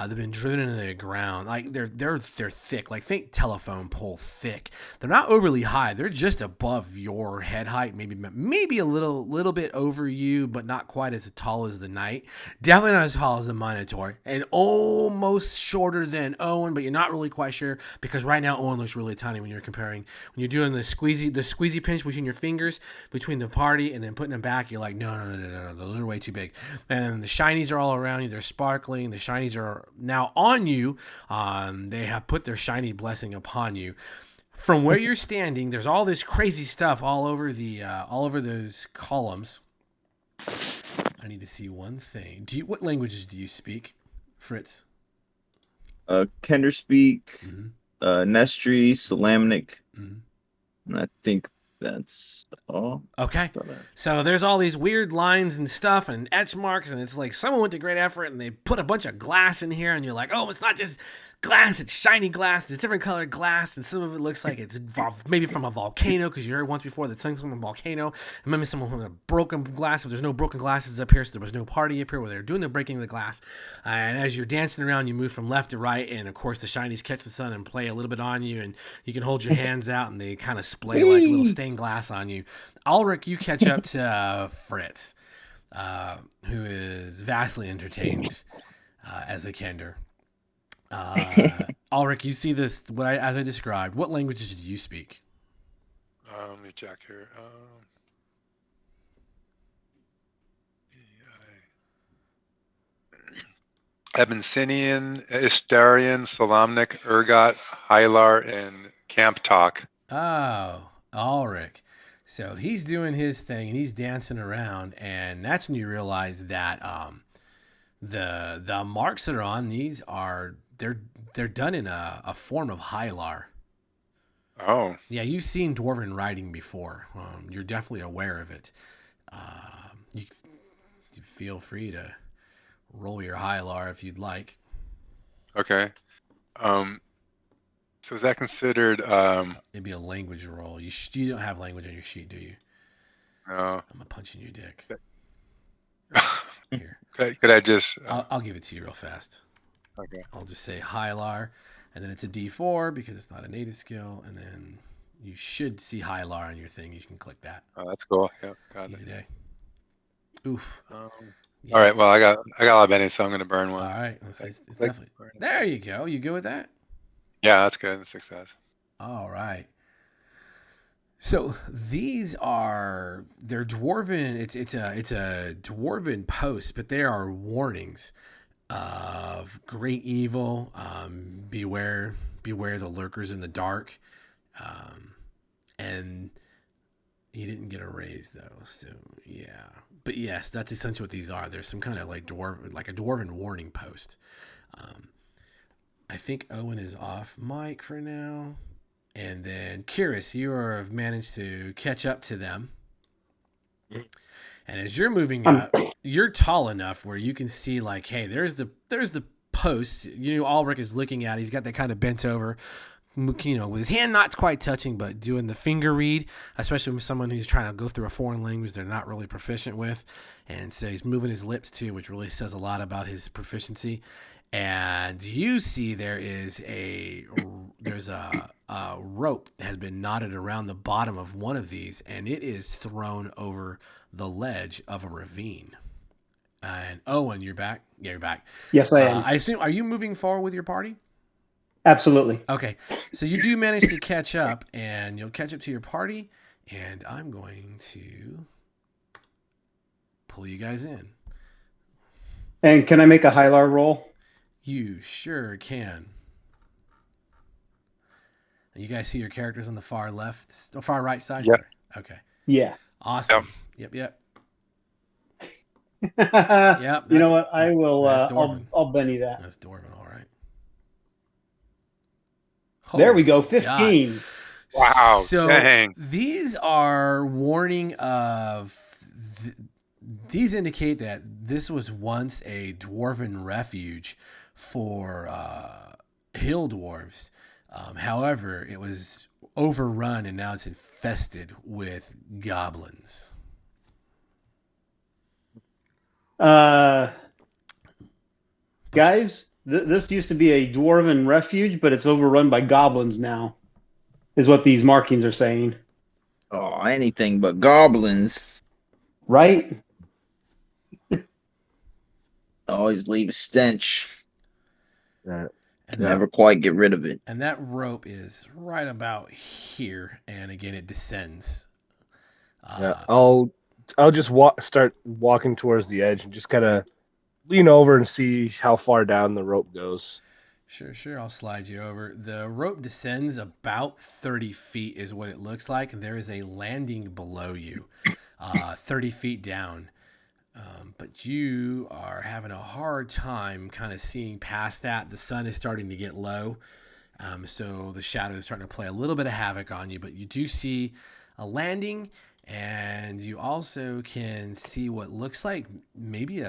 They've been driven into the ground. Like they're thick. Like think telephone pole thick. They're not overly high. They're just above your head height, maybe a little bit over you, but not quite as tall as the Knight. Definitely not as tall as the Minotaur, and almost shorter than Owen, but you're not really quite sure because right now Owen looks really tiny when you're doing the squeezy pinch between your fingers between the party and then putting them back. You're like no, those are way too big. And the shinies are all around you. They're sparkling. The shinies are now on you. They have put their shiny blessing upon you. From where you're standing, there's all this crazy stuff all over those columns. I need to see one thing. What languages do you speak, Fritz? Kender speak, Mhm. Nestri, Solamnic, Mhm. and I think that's all. Okay. So there's all these weird lines and stuff and etch marks, and it's like someone went to great effort and they put a bunch of glass in here, and you're like, oh, it's not just glass, it's shiny glass, it's different colored glass, and some of it looks like it's maybe from a volcano, because you heard once before that something's from a volcano, and maybe someone with a broken glass. If there's no broken glasses up here, so there was no party up here where they're doing the breaking of the glass. And as you're dancing around, you move from left to right, and of course the shinies catch the sun and play a little bit on you, and you can hold your hands out, and they kind of splay like little stained glass on you. Ulrich, you catch up to Fritz, who is vastly entertained as a Kender. Ulrich, you see this as I described. What languages do you speak? Let me check here. Abyssinian, Istarian, Solamnic, Urgot, Hylar, and Camp Talk. Oh, Ulrich. So he's doing his thing and he's dancing around, and that's when you realize that the marks that are on these are they're done in a form of Hylar. Oh, Yeah, you've seen dwarven writing before. You're definitely aware of it. You feel free to roll your Hylar if you'd like. okay. So is that considered? It'd be a language roll. You don't have language on your sheet, do you? No. I'm gonna punch in your dick. Here, Could I just? I'll give it to you real fast. Okay. I'll just say Hylar, and then it's a D4 because it's not a native skill, and then you should see Hylar on your thing. You can click that. Oh, that's cool. Yeah, got Easy it. day. Oof. Yeah. All right. Well, I got a lot of bennies, so I'm going to burn one. All right. It's Click. definitely. There you go. You good with that? Yeah, that's good. Success. All right. So these they're dwarven. It's a dwarven post, but they are warnings of great evil. Beware the lurkers in the dark. And he didn't get a raise though, so yeah. But yes, that's essentially what these are. There's some kind of like a dwarven warning post. I think Owen is off mic for now. And then Kyrus, you have managed to catch up to them. And as you're moving up, you're tall enough where you can see like, hey, there's the post. You know, Ulrich is looking at it. He's got that kind of bent over, you know, with his hand not quite touching, but doing the finger read, especially with someone who's trying to go through a foreign language they're not really proficient with. And so he's moving his lips too, which really says a lot about his proficiency. And you see there's a rope that has been knotted around the bottom of one of these, and it is thrown over the ledge of a ravine. And Owen, you're back? Yeah, you're back. Yes, I am. I assume, are you moving forward with your party? Absolutely. Okay, so you do manage to catch up, and you'll catch up to your party, and I'm going to pull you guys in. And can I make a Hylar roll? You sure can. You guys see your characters on the far left, far right side? Yep. Sorry. Okay. Yeah. Awesome. Yep. Yep. You know what? I will. That's dwarven. I'll Benny that. That's dwarven, all right. There we go. Holy 15. God. Wow, So dang. these are warning of. These indicate that this was once a dwarven refuge for hill dwarves. However, it was overrun and now it's infested with goblins. Guys, this used to be a dwarven refuge, but it's overrun by goblins now, is what these markings are saying. Oh, anything but goblins. Right? Always leave a stench. And Never quite get rid of it. And that rope is right about here, and again it descends. Yeah, I'll just start walking towards the edge and just kind of lean over and see how far down the rope goes. Sure. I'll slide you over. The rope descends about 30 feet is what it looks like. There is a landing below you, 30 feet down. But you are having a hard time kind of seeing past that. The sun is starting to get low. So the shadow is starting to play a little bit of havoc on you. But you do see a landing, and you also can see what looks like maybe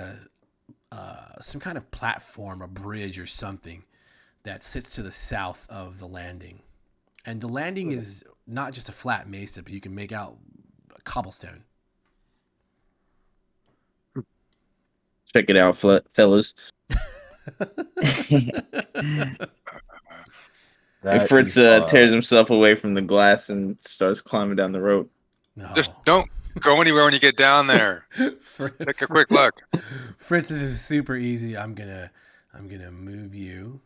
some kind of platform, a bridge or something that sits to the south of the landing. And the landing is not just a flat mesa, but you can make out cobblestone. Check it out, fellas. If Fritz tears himself away from the glass and starts climbing down the rope. No. Just don't go anywhere when you get down there. Take a quick look. Fritz, this is super easy. I'm gonna move you.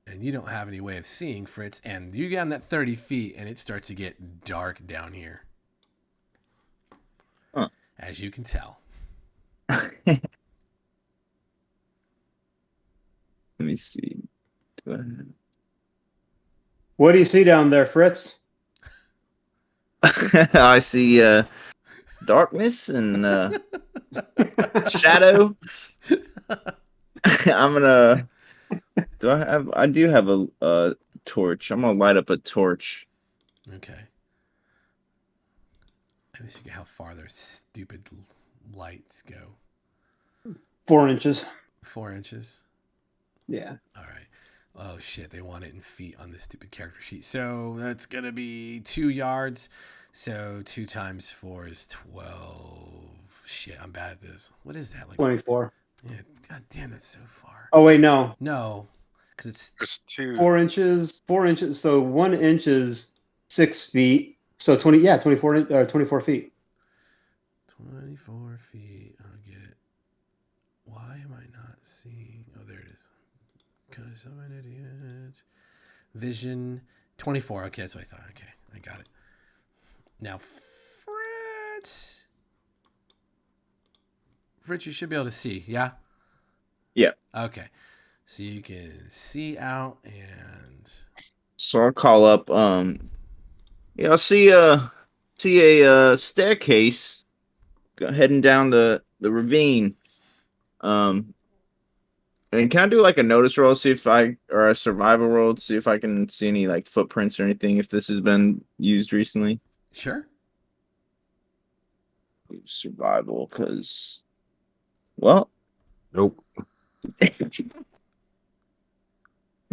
And you don't have any way of seeing, Fritz, and you get on that 30 feet and it starts to get dark down here. Huh. As you can tell. Let me see. Do What do you see down there, Fritz? I see darkness and shadow. I'm gonna. I do have a torch. I'm gonna light up a torch. Okay. Let me see how far their stupid lights go. 4 inches. 4 inches. Yeah. All right. Oh shit! They want it in feet on this stupid character sheet. So that's gonna be 2 yards. So 2 times 4 is 12. Shit, I'm bad at this. What is that? Like 24. Yeah. God damn, that's so far. Oh wait, no. No, because it's There's 2. 4 inches. 4 inches. So 1 inch is 6 feet. So 20. Yeah, 24 feet. 24 feet. I'll get. Why am I not seeing? Oh, there it is. Because I'm an idiot. Vision 24. Okay, that's what I thought. Okay, I got it. Now, Fritz, you should be able to see. Yeah. Yeah. Okay. So you can see out and. So I'll call up. Yeah, I see a staircase heading down the ravine. And can I do like a notice roll, or a survival roll, to see if I can see any like footprints or anything if this has been used recently? Sure. Survival, because, well, Nope.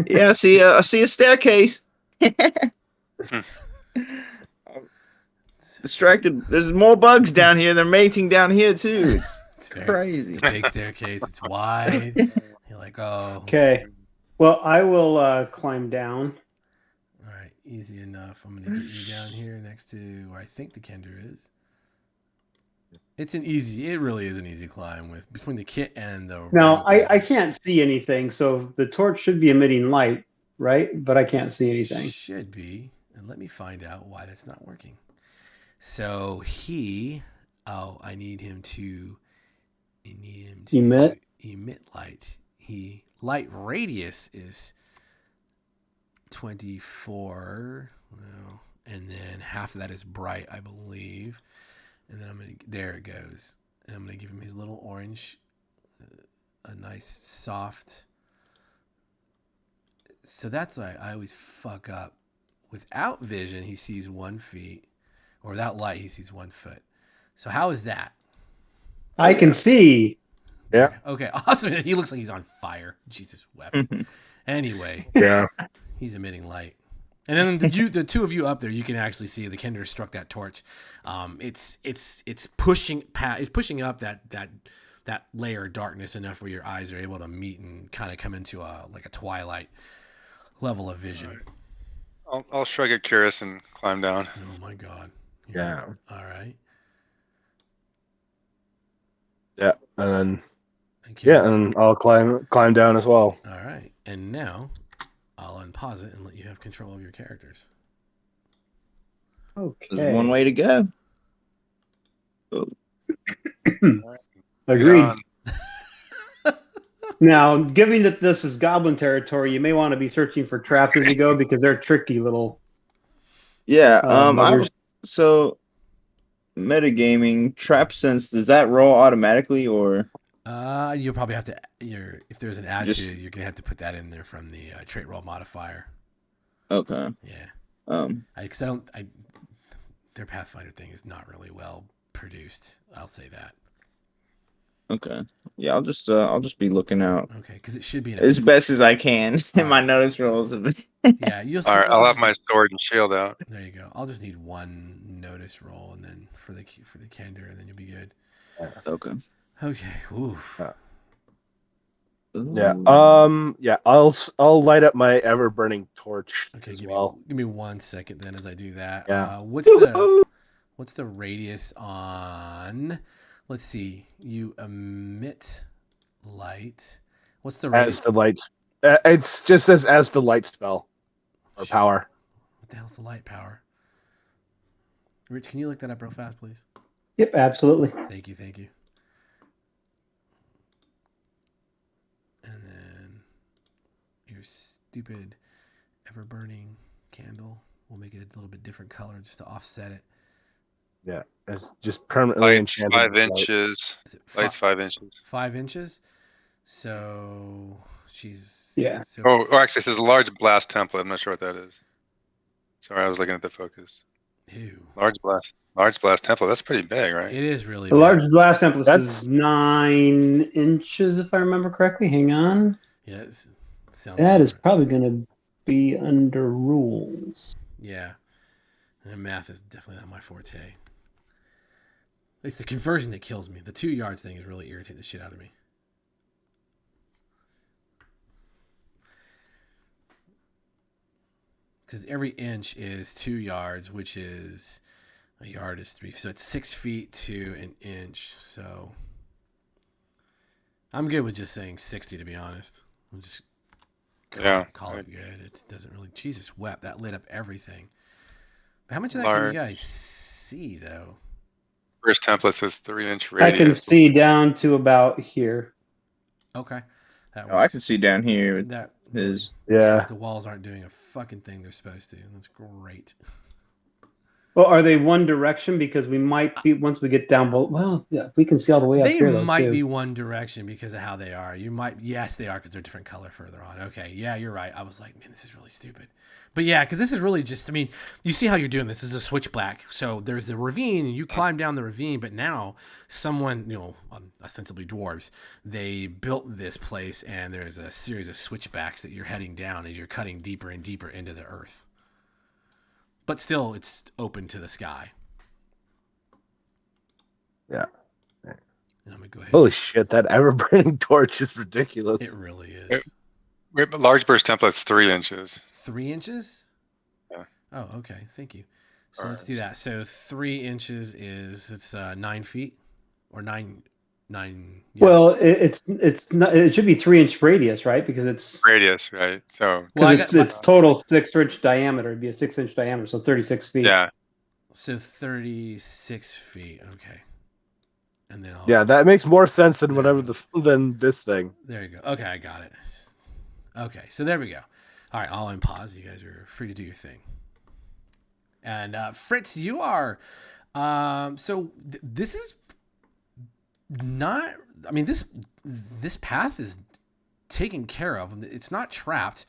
yeah, I see a staircase. Distracted. There's more bugs down here. They're mating down here too. It's crazy. It's a big staircase. It's wide. You're like, oh. Okay. Well, I will climb down. All right, easy enough. I'm gonna get you down here next to where I think the Kender is. It really is an easy climb with between the kit and the. Now, I can't see anything, so the torch should be emitting light, right? But I can't see anything. Should be, and let me find out why that's not working. So I need him to Emit light. Light radius is 24, well, and then half of that is bright, I believe. And then there it goes. And I'm gonna give him his little orange, a nice soft. So that's why I always fuck up. Without vision, he sees 1 feet. Or without light, he sees 1 foot. So how is that? I can see. Yeah. Okay, awesome. He looks like he's on fire. Jesus wept. Anyway, Yeah. he's emitting light. And then the 2 of you up there, you can actually see the Kender struck that torch. It's pushing up that layer of darkness enough where your eyes are able to meet and kind of come into a twilight level of vision. I'll shrug at Curious and climb down. Oh my god. Yeah. All right. Yeah. And then Curious. and I'll climb down as well. All right. And now I'll unpause it and let you have control of your characters. Okay. There's one way to go. Agreed. Now, given that this is goblin territory, you may want to be searching for traps as you go because they're tricky little. Yeah. buggers. So metagaming trap sense, does that roll automatically or? You'll probably have to. If there's an add Just- to, you're gonna have to put that in there from the trait roll modifier. Okay. Yeah. Because their Pathfinder thing is not really well produced. I'll say that. Okay. Yeah, I'll just be looking out Okay, because it should be as best as I can in my Alright. notice rolls. Yeah, you'll. All right, I'll have my sword and shield out. There you go. I'll just need 1 notice roll, and then for the Kender, and then you'll be good. Okay. Okay. Oof. Yeah. Yeah. I'll light up my ever burning torch Okay. as Give well. me 1 second then as I do that. Yeah. What's the radius on? Let's see. You emit light. What's the radius? As the lights. It's just as the light spell or power. What the hell's the light power? Rich, can you look that up real fast, please? Yep, absolutely. Thank you. your stupid ever-burning candle. We'll make it a little bit different color just to offset it. Yeah, it's just permanently Lights enchanted 5 with light. inches. Is it Lights 5 inches. 5 inches? So, she's... Yeah. So Oh, actually, it says large blast template. I'm not sure what that is. Sorry, I was looking at the focus. Ew. Large blast template. That's pretty big, right? It is really The big. large blast template That's- is 9 inches, if I remember correctly. Hang on. Yeah, it sounds That about is right. probably going to be under rules. Yeah. And math is definitely not my forte. It's the conversion that kills me. The 2 yards thing is really irritating the shit out of me. Because every inch is 2 yards, which is a yard is 3. So it's 6 feet to an inch. So I'm good with just saying 60, to be honest. We'll just call it good. It doesn't really. Jesus wept. That lit up everything. But how much of that can you guys see, though? First template says 3-inch I can radius. see down to about here. Okay. That Oh, I can see down here. that His Yeah. the walls aren't doing a fucking thing they're supposed to. That's great. Well, are they one direction? Because we might be once we get down. Well, yeah, we can see all the way up They here. Though, might too. be one direction because of how they are. Yes, they are because they're different color further on. Okay, yeah, you're right. I was like, man, this is really stupid. But yeah, because this is really just, I mean, you see how you're doing this. This is a switchback. So there's the ravine and you climb down the ravine, but now someone, ostensibly dwarves, they built this place and there's a series of switchbacks that you're heading down as you're cutting deeper and deeper into the earth. But still, it's open to the sky. Yeah. And I'm going to go ahead. Holy shit, that ever-burning torch is ridiculous. It really is. Large burst template's 3 inches. 3 inches? Yeah. Oh, okay. Thank you. So All let's right. do that. So 3 inches it's 9 feet or nine. Yeah. Well, it's not. It should be 3-inch radius, right? Because it's Radius, right? So it's total 6-inch diameter. It'd be a 6-inch diameter, so 36 feet. yeah, so 36 feet. Okay. And then Yeah, that makes more sense than There it whatever goes. than this thing. there you go. Okay, I got it. Okay, so there we go. All right, I'll unpause. You guys are free to do your thing. And Fritz, you are. This is not. I mean, this path is taken care of. It's not trapped.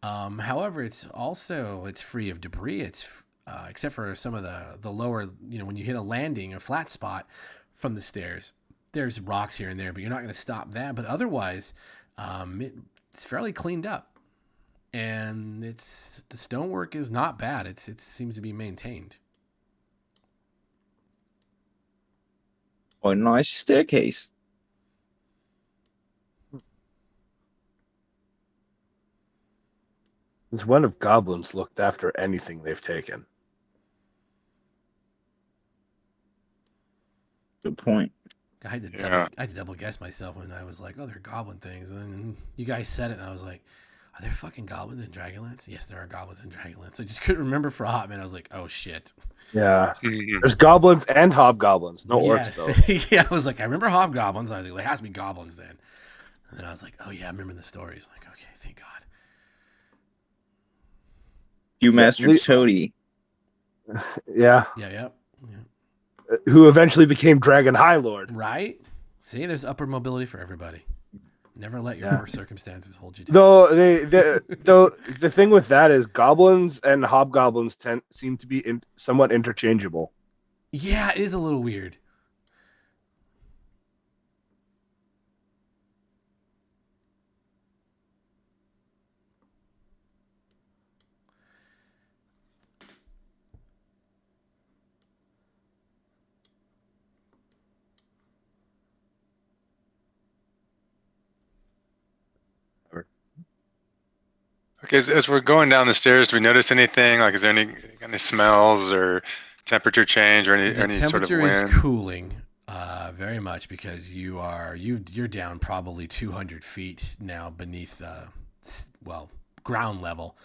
However, it's free of debris. It's except for some of the lower. When you hit a landing, a flat spot from the stairs, there's rocks here and there, but you're not going to stop that. But otherwise, it's fairly cleaned up. And the stonework is not bad. It seems to be maintained. a nice staircase. Since when have goblins looked after anything they've taken? Good point. I had to Yeah. double guess myself when I was like, "Oh, they're goblin things," and then you guys said it, and I was like, "Are there fucking goblins and dragonlance?" Yes, there are goblins and dragonlance. I just couldn't remember for a hot minute. I was like, "Oh shit." Yeah. There's goblins and hobgoblins. No orcs, though. Yeah, I was like, I remember hobgoblins. I was like, there has to be goblins then. And then I was like, oh yeah, I remember the stories. Like, okay, thank God. Master Toady. Yeah. Yeah. Who eventually became Dragon High Lord. Right? See, there's upward mobility for everybody. Never let your Yeah. poor circumstances hold you down. Though the thing with that is goblins and hobgoblins seem to be somewhat interchangeable. Yeah, it is a little weird. Okay, as we're going down the stairs, do we notice anything? Like, is there any smells or temperature change or any sort of temperature wind? is cooling very much because you're down probably 200 feet now beneath ground level.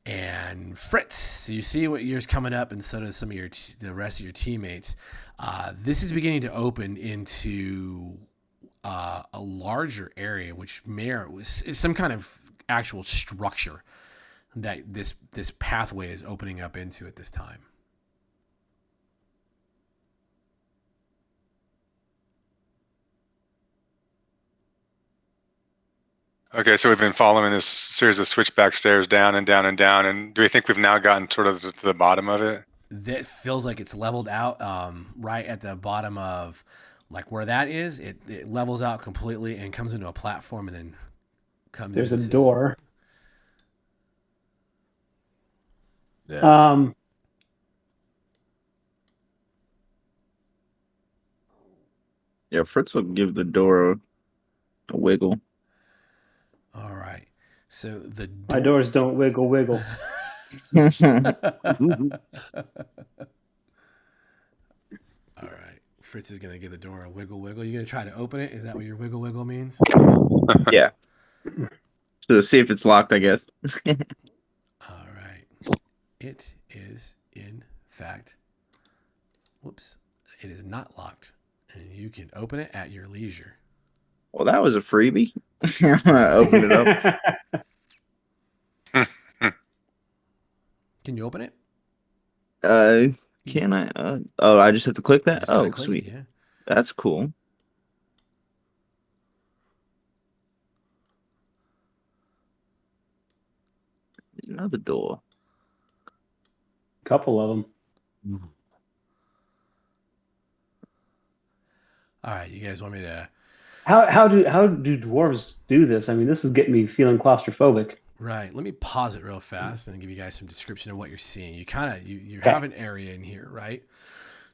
And Fritz, you see what yours coming up, and so does some of the rest of your teammates. This is beginning to open into a larger area, which is some kind of actual structure that this pathway is opening up into at this time. Okay, so we've been following this series of switchback stairs down and down and down, and do we think we've now gotten sort of to the bottom of it? That feels like it's leveled out right at the bottom of like where that is. It levels out completely and comes into a platform and then comes There's into... a door. Yeah. Yeah, Fritz will give the door a wiggle. All right. So the My doors don't wiggle. All right. Fritz is going to give the door a wiggle. You going to try to open it? Is that what your wiggle means? Yeah. To see if it's locked, I guess. All right. It is, in fact, whoops, it is not locked. And you can open it at your leisure. Well, that was a freebie. I'm gonna open it up. Can you open it? Can I? Oh, I just have to click that? Just gotta Oh, click sweet. it, yeah. That's cool. There's another door. Couple of them. All right. You guys want me to... How do dwarves do this? I mean, this is getting me feeling claustrophobic. Right. Let me pause it real fast and give you guys some description of what you're seeing. You kind of you Okay. have an area in here, right?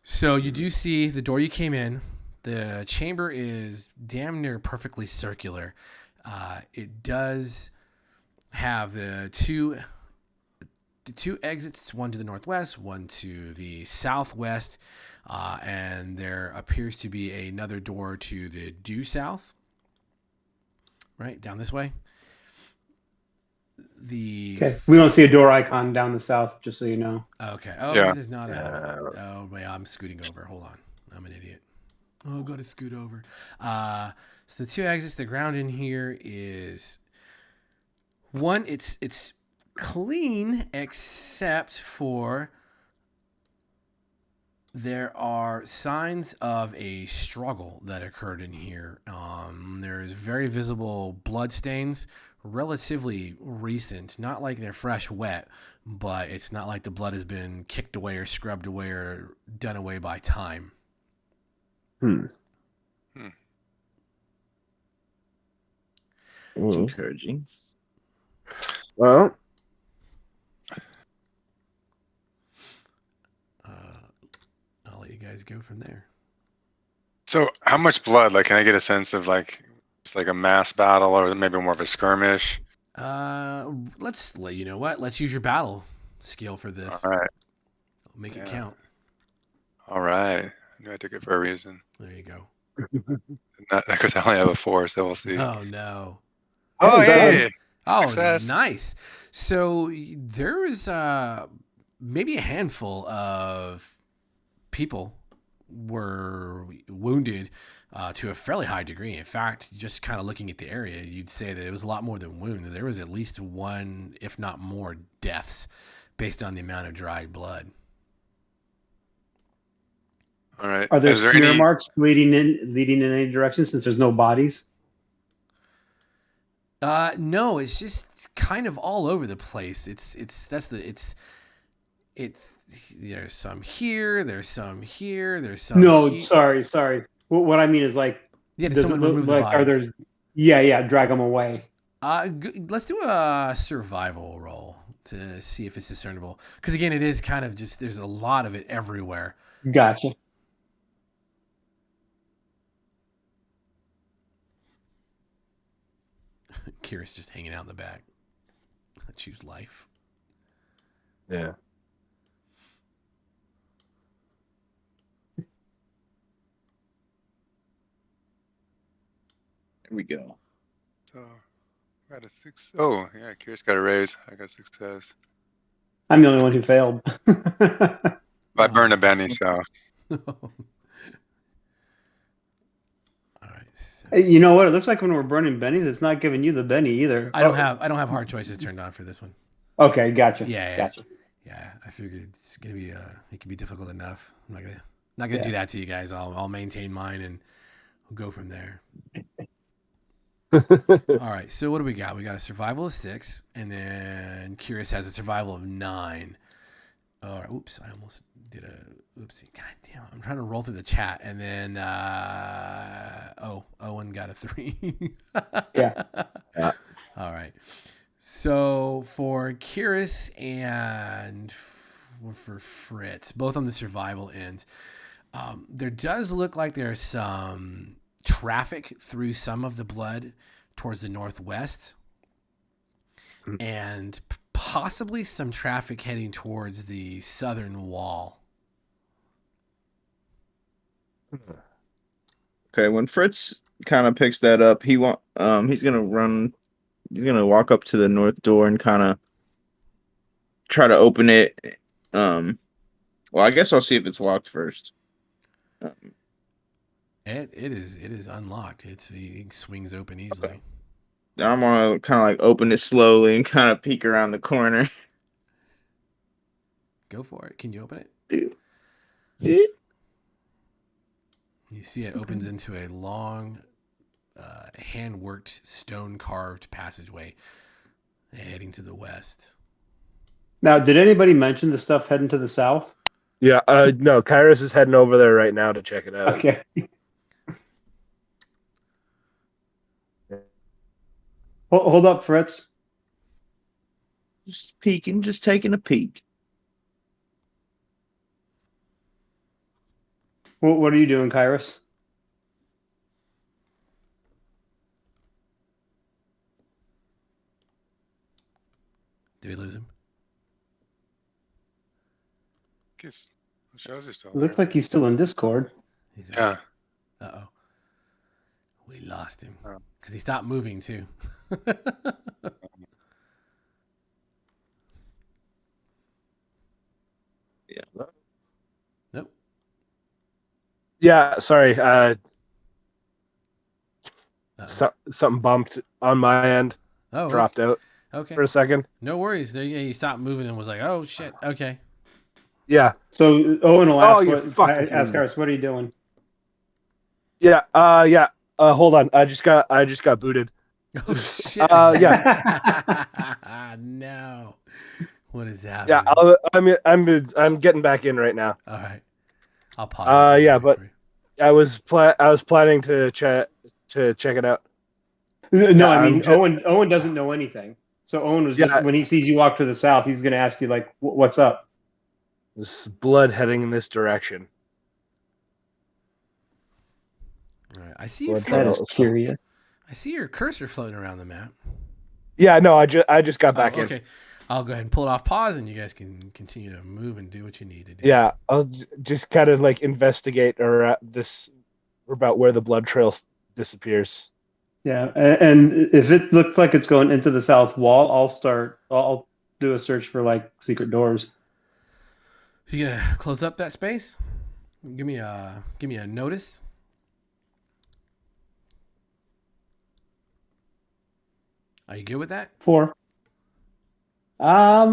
So you do see the door you came in. The chamber is damn near perfectly circular. It does have the two exits, one to the northwest, one to the southwest, and there appears to be another door to the due south. Right down this way. Okay. We don't see a door icon down the south, just so you know. Okay. Oh, Yeah. there's not a... Oh, wait, I'm scooting over. Hold on. I'm an idiot. Oh, I've got to scoot over. So the two exits, the ground in here is... One, it's clean except for... There are signs of a struggle that occurred in here. There's very visible blood stains, relatively recent. Not like they're fresh wet, but it's not like the blood has been kicked away or scrubbed away or done away by time. It's encouraging. Well, I'll let you guys go from there. So how much blood? Like, can I get a sense of like it's like a mass battle or maybe more of a skirmish? Let's let you know what. Let's use your battle skill for this. All right. Make it Yeah. count. All right. I knew I took it for a reason. There you go. Not because I only have a 4, so we'll see. Oh no. Oh, Hey, hey! Oh, Success. nice. So there is maybe a handful of people were wounded to a fairly high degree. In fact, just kind of looking at the area, you'd say that it was a lot more than wounds. There was at least one, if not more, deaths based on the amount of dried blood. All right. Are there Is there smear any? marks leading in any direction since there's no bodies? No, it's just kind of all over the place. It's there's some here, there's some here, there's some No, he- sorry. What I mean is like, Yeah, did does someone it look remove the like bodies? are there? Yeah, drag them away. Let's do a survival roll to see if it's discernible. Because again, it is kind of just there's a lot of it everywhere. Gotcha. Kira's just hanging out in the back. I choose life. yeah. Here we go. So, got a 6. Oh, yeah. Kira's got a raise. I got a success. I'm the only one who failed. I burned a Benny, so All right, so You know what? It looks like when we're burning bennies, it's not giving you the benny either. I don't have hard choices turned on for this one. Okay, gotcha. Yeah. Gotcha. Yeah, I figured it's gonna be it can be difficult enough. I'm not gonna do that to you guys. I'll maintain mine and we'll go from there. All right, so what do we got? We got a survival of 6, and then Curious has a survival of 9. All right, oops, I almost did a oopsie. God damn, I'm trying to roll through the chat, and then Owen got a 3. Yeah. All right. So for Curious and for Fritz, both on the survival ends, there does look like there's some traffic through some of the blood towards the northwest, and possibly some traffic heading towards the southern wall. Okay, when Fritz kind of picks that up, he's gonna walk up to the north door and kind of try to open it. Well, I guess I'll see if it's locked first. It is unlocked. It swings open easily. Okay. I'm gonna kind of like open it slowly and kind of peek around the corner. Go for it. Can you open it? Yeah. You see it opens into a long, hand-worked, stone-carved passageway heading to the west. Now, did anybody mention the stuff heading to the south? Yeah, no, Kairos is heading over there right now to check it out. Okay. Hold up, Fritz. Just peeking, just taking a peek. What are you doing, Kairos? Did we lose him? Guess the shows are still It looks there. like he's still in Discord. Yeah. Uh-oh. We lost him. Oh. Because he stopped moving, too. Yeah. Nope. Yeah, sorry. Uh-oh. Something bumped on my end. Oh, Dropped out okay. for a second. No worries. There, he stopped moving and was like, "Oh shit, okay." Yeah. So Owen will ask, you fucking ask idiot. Kairos, what are you doing? Yeah. Yeah. Hold on. I just got booted. Oh shit. Yeah. No. What is happening? Yeah. I'm getting back in right now. All right. I'll pause. Yeah, but I was planning to check it out. No, Yeah, I mean, I'm just- Owen doesn't know anything. So Owen was Yeah. just, when he sees you walk to the south, he's going to ask you, like, what's up? There's blood heading in this direction. All right. I see you Blood floating. trails. curious. I see your cursor floating around the map. Yeah. No. I just got back in. Okay. I'll go ahead and pull it off pause, and you guys can continue to move and do what you need to do. Yeah. I'll just kind of like investigate about where the blood trail disappears. Yeah, and if it looks like it's going into the south wall, I'll do a search for, like, secret doors. You gonna close up that space? Give me a notice. Are you good with that? 4. Let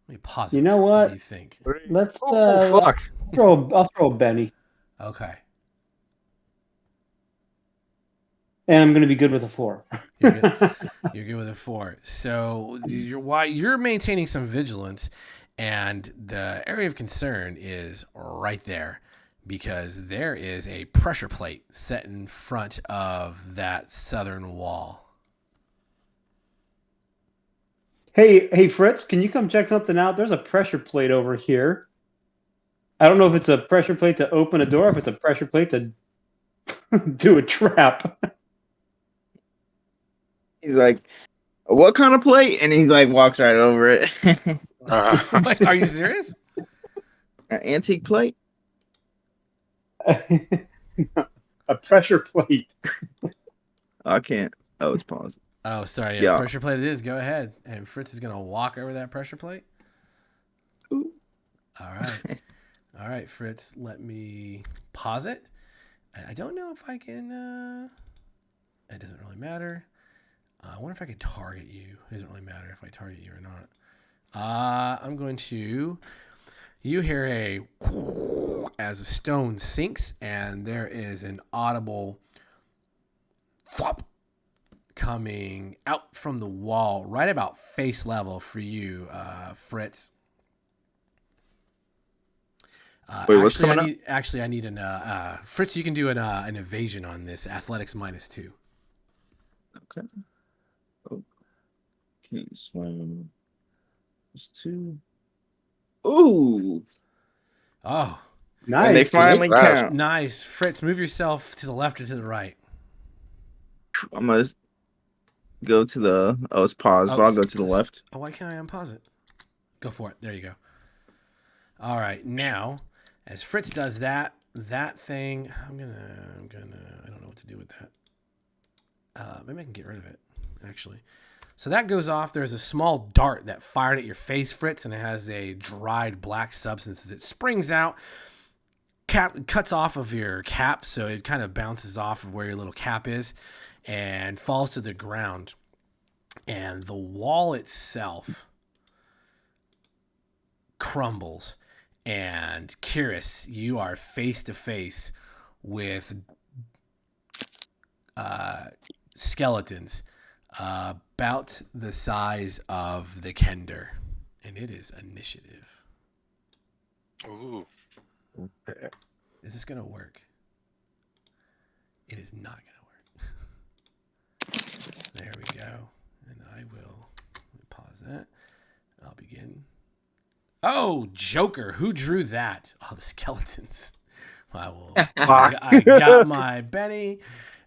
me pause. You know What what? do you think? Let's Oh fuck! I'll throw a Benny, Okay. and I'm going to be good with a 4. You're good. You're good with a 4. So you're maintaining some vigilance, and the area of concern is right there, because there is a pressure plate set in front of that southern wall. Hey, Fritz, can you come check something out? There's a pressure plate over here. I don't know if it's a pressure plate to open a door, or if it's a pressure plate to do a trap. He's like, "What kind of plate?" And he's like, walks right over it. Wait, are you serious? An antique plate. A pressure plate. I can't. Oh, it's paused. Oh, sorry. Yeah. Pressure plate it is. Go ahead. And Fritz is going to walk over that pressure plate. Ooh. All right. All right, Fritz. Let me pause it. I don't know if I can. It doesn't really matter. I wonder if I can target you. It doesn't really matter if I target you or not. I'm going to. You hear a as a stone sinks, and there is an audible thwop coming out from the wall, right about face level for you, Fritz. Wait, what's coming up? I need an Fritz. You can do an evasion on this. Athletics -2. Okay. Okay, swim. +2. Ooh. Oh, Nice. And they dude. finally Wow. count. nice, Fritz. Move yourself to the left or to the right. I'm gonna go to the. Oh, it's paused. But I'll go to the left. Oh, why can't I unpause it? Go for it. There you go. All right, now as Fritz does that thing, I'm gonna. I don't know what to do with that. Maybe I can get rid of it. Actually, so that goes off. There's a small dart that fired at your face, Fritz, and it has a dried black substance as it springs out. Cuts off of your cap, so it kind of bounces off of where your little cap is and falls to the ground. And the wall itself crumbles. And Kiris, you are face to face with skeletons about the size of the Kender. And it is initiative. Ooh. Okay. Is this going to work? It is not going to work. There we go. And I will pause that. I'll begin. Oh, Joker. Who drew that? Oh, the skeletons. I got my Benny.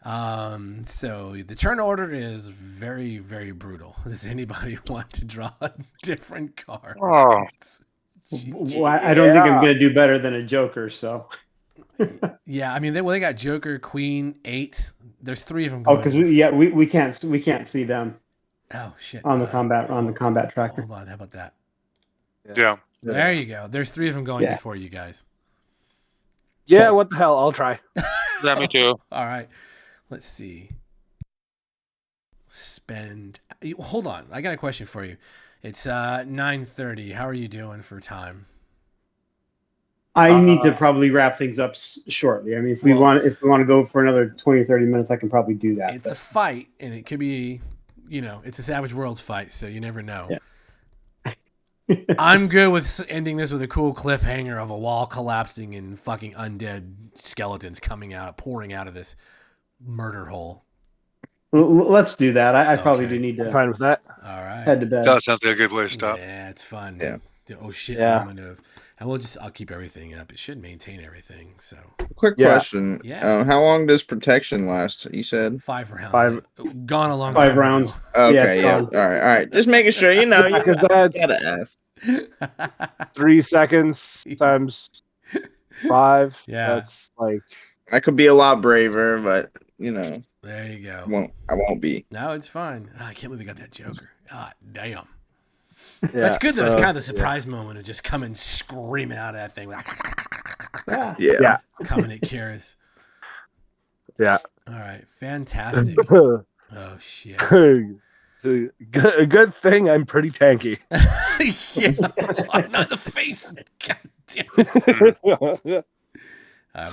So the turn order is very, very brutal. Does anybody want to draw a different card? Oh. Well, I don't think I'm going to do better than a Joker, so. Yeah, I mean, they got Joker, Queen, 8. There's 3 of them Oh, going. because we can't see them Oh shit! on the combat tracker. Hold on, how about that? Yeah. There you go. There's 3 of them going before you guys. Yeah, what the hell? I'll try. Yeah, me too. All right, let's see. Hold on, I got a question for you. It's 9:30. How are you doing for time? I need to probably wrap things up shortly. I mean, if we want to go for another 20 or 30 minutes, I can probably do that. It's a fight, and it could be, it's a Savage Worlds fight, so you never know. Yeah. I'm good with ending this with a cool cliffhanger of a wall collapsing and fucking undead skeletons pouring out of this murder hole. Let's do that. I probably do need I'm to fine with that. All right. head to bed. That sounds like a good way to stop. Yeah, it's fun. Yeah. The oh shit Yeah. moment of, and I'll keep everything up. It should maintain everything. So Quick Yeah. question. Yeah. How long does protection last? You said 5 rounds. 5 Gone a long 5 time rounds. ago. Okay, Yeah, it's yeah. gone. All right. Just making sure. You know, you Because that's gotta ask. 3 seconds times 5. Yeah. That's like I could be a lot braver, but There you go. I won't be. No, it's fine. I can't believe they got that Joker. God damn. yeah, That's good though. It's so- kind of the surprise moment of just coming screaming out of that thing. Yeah. Yeah. Coming at Kiris. Yeah. All right. Fantastic. Oh, shit. Good thing I'm pretty tanky. Yeah. Not in the face. God damn it. I'm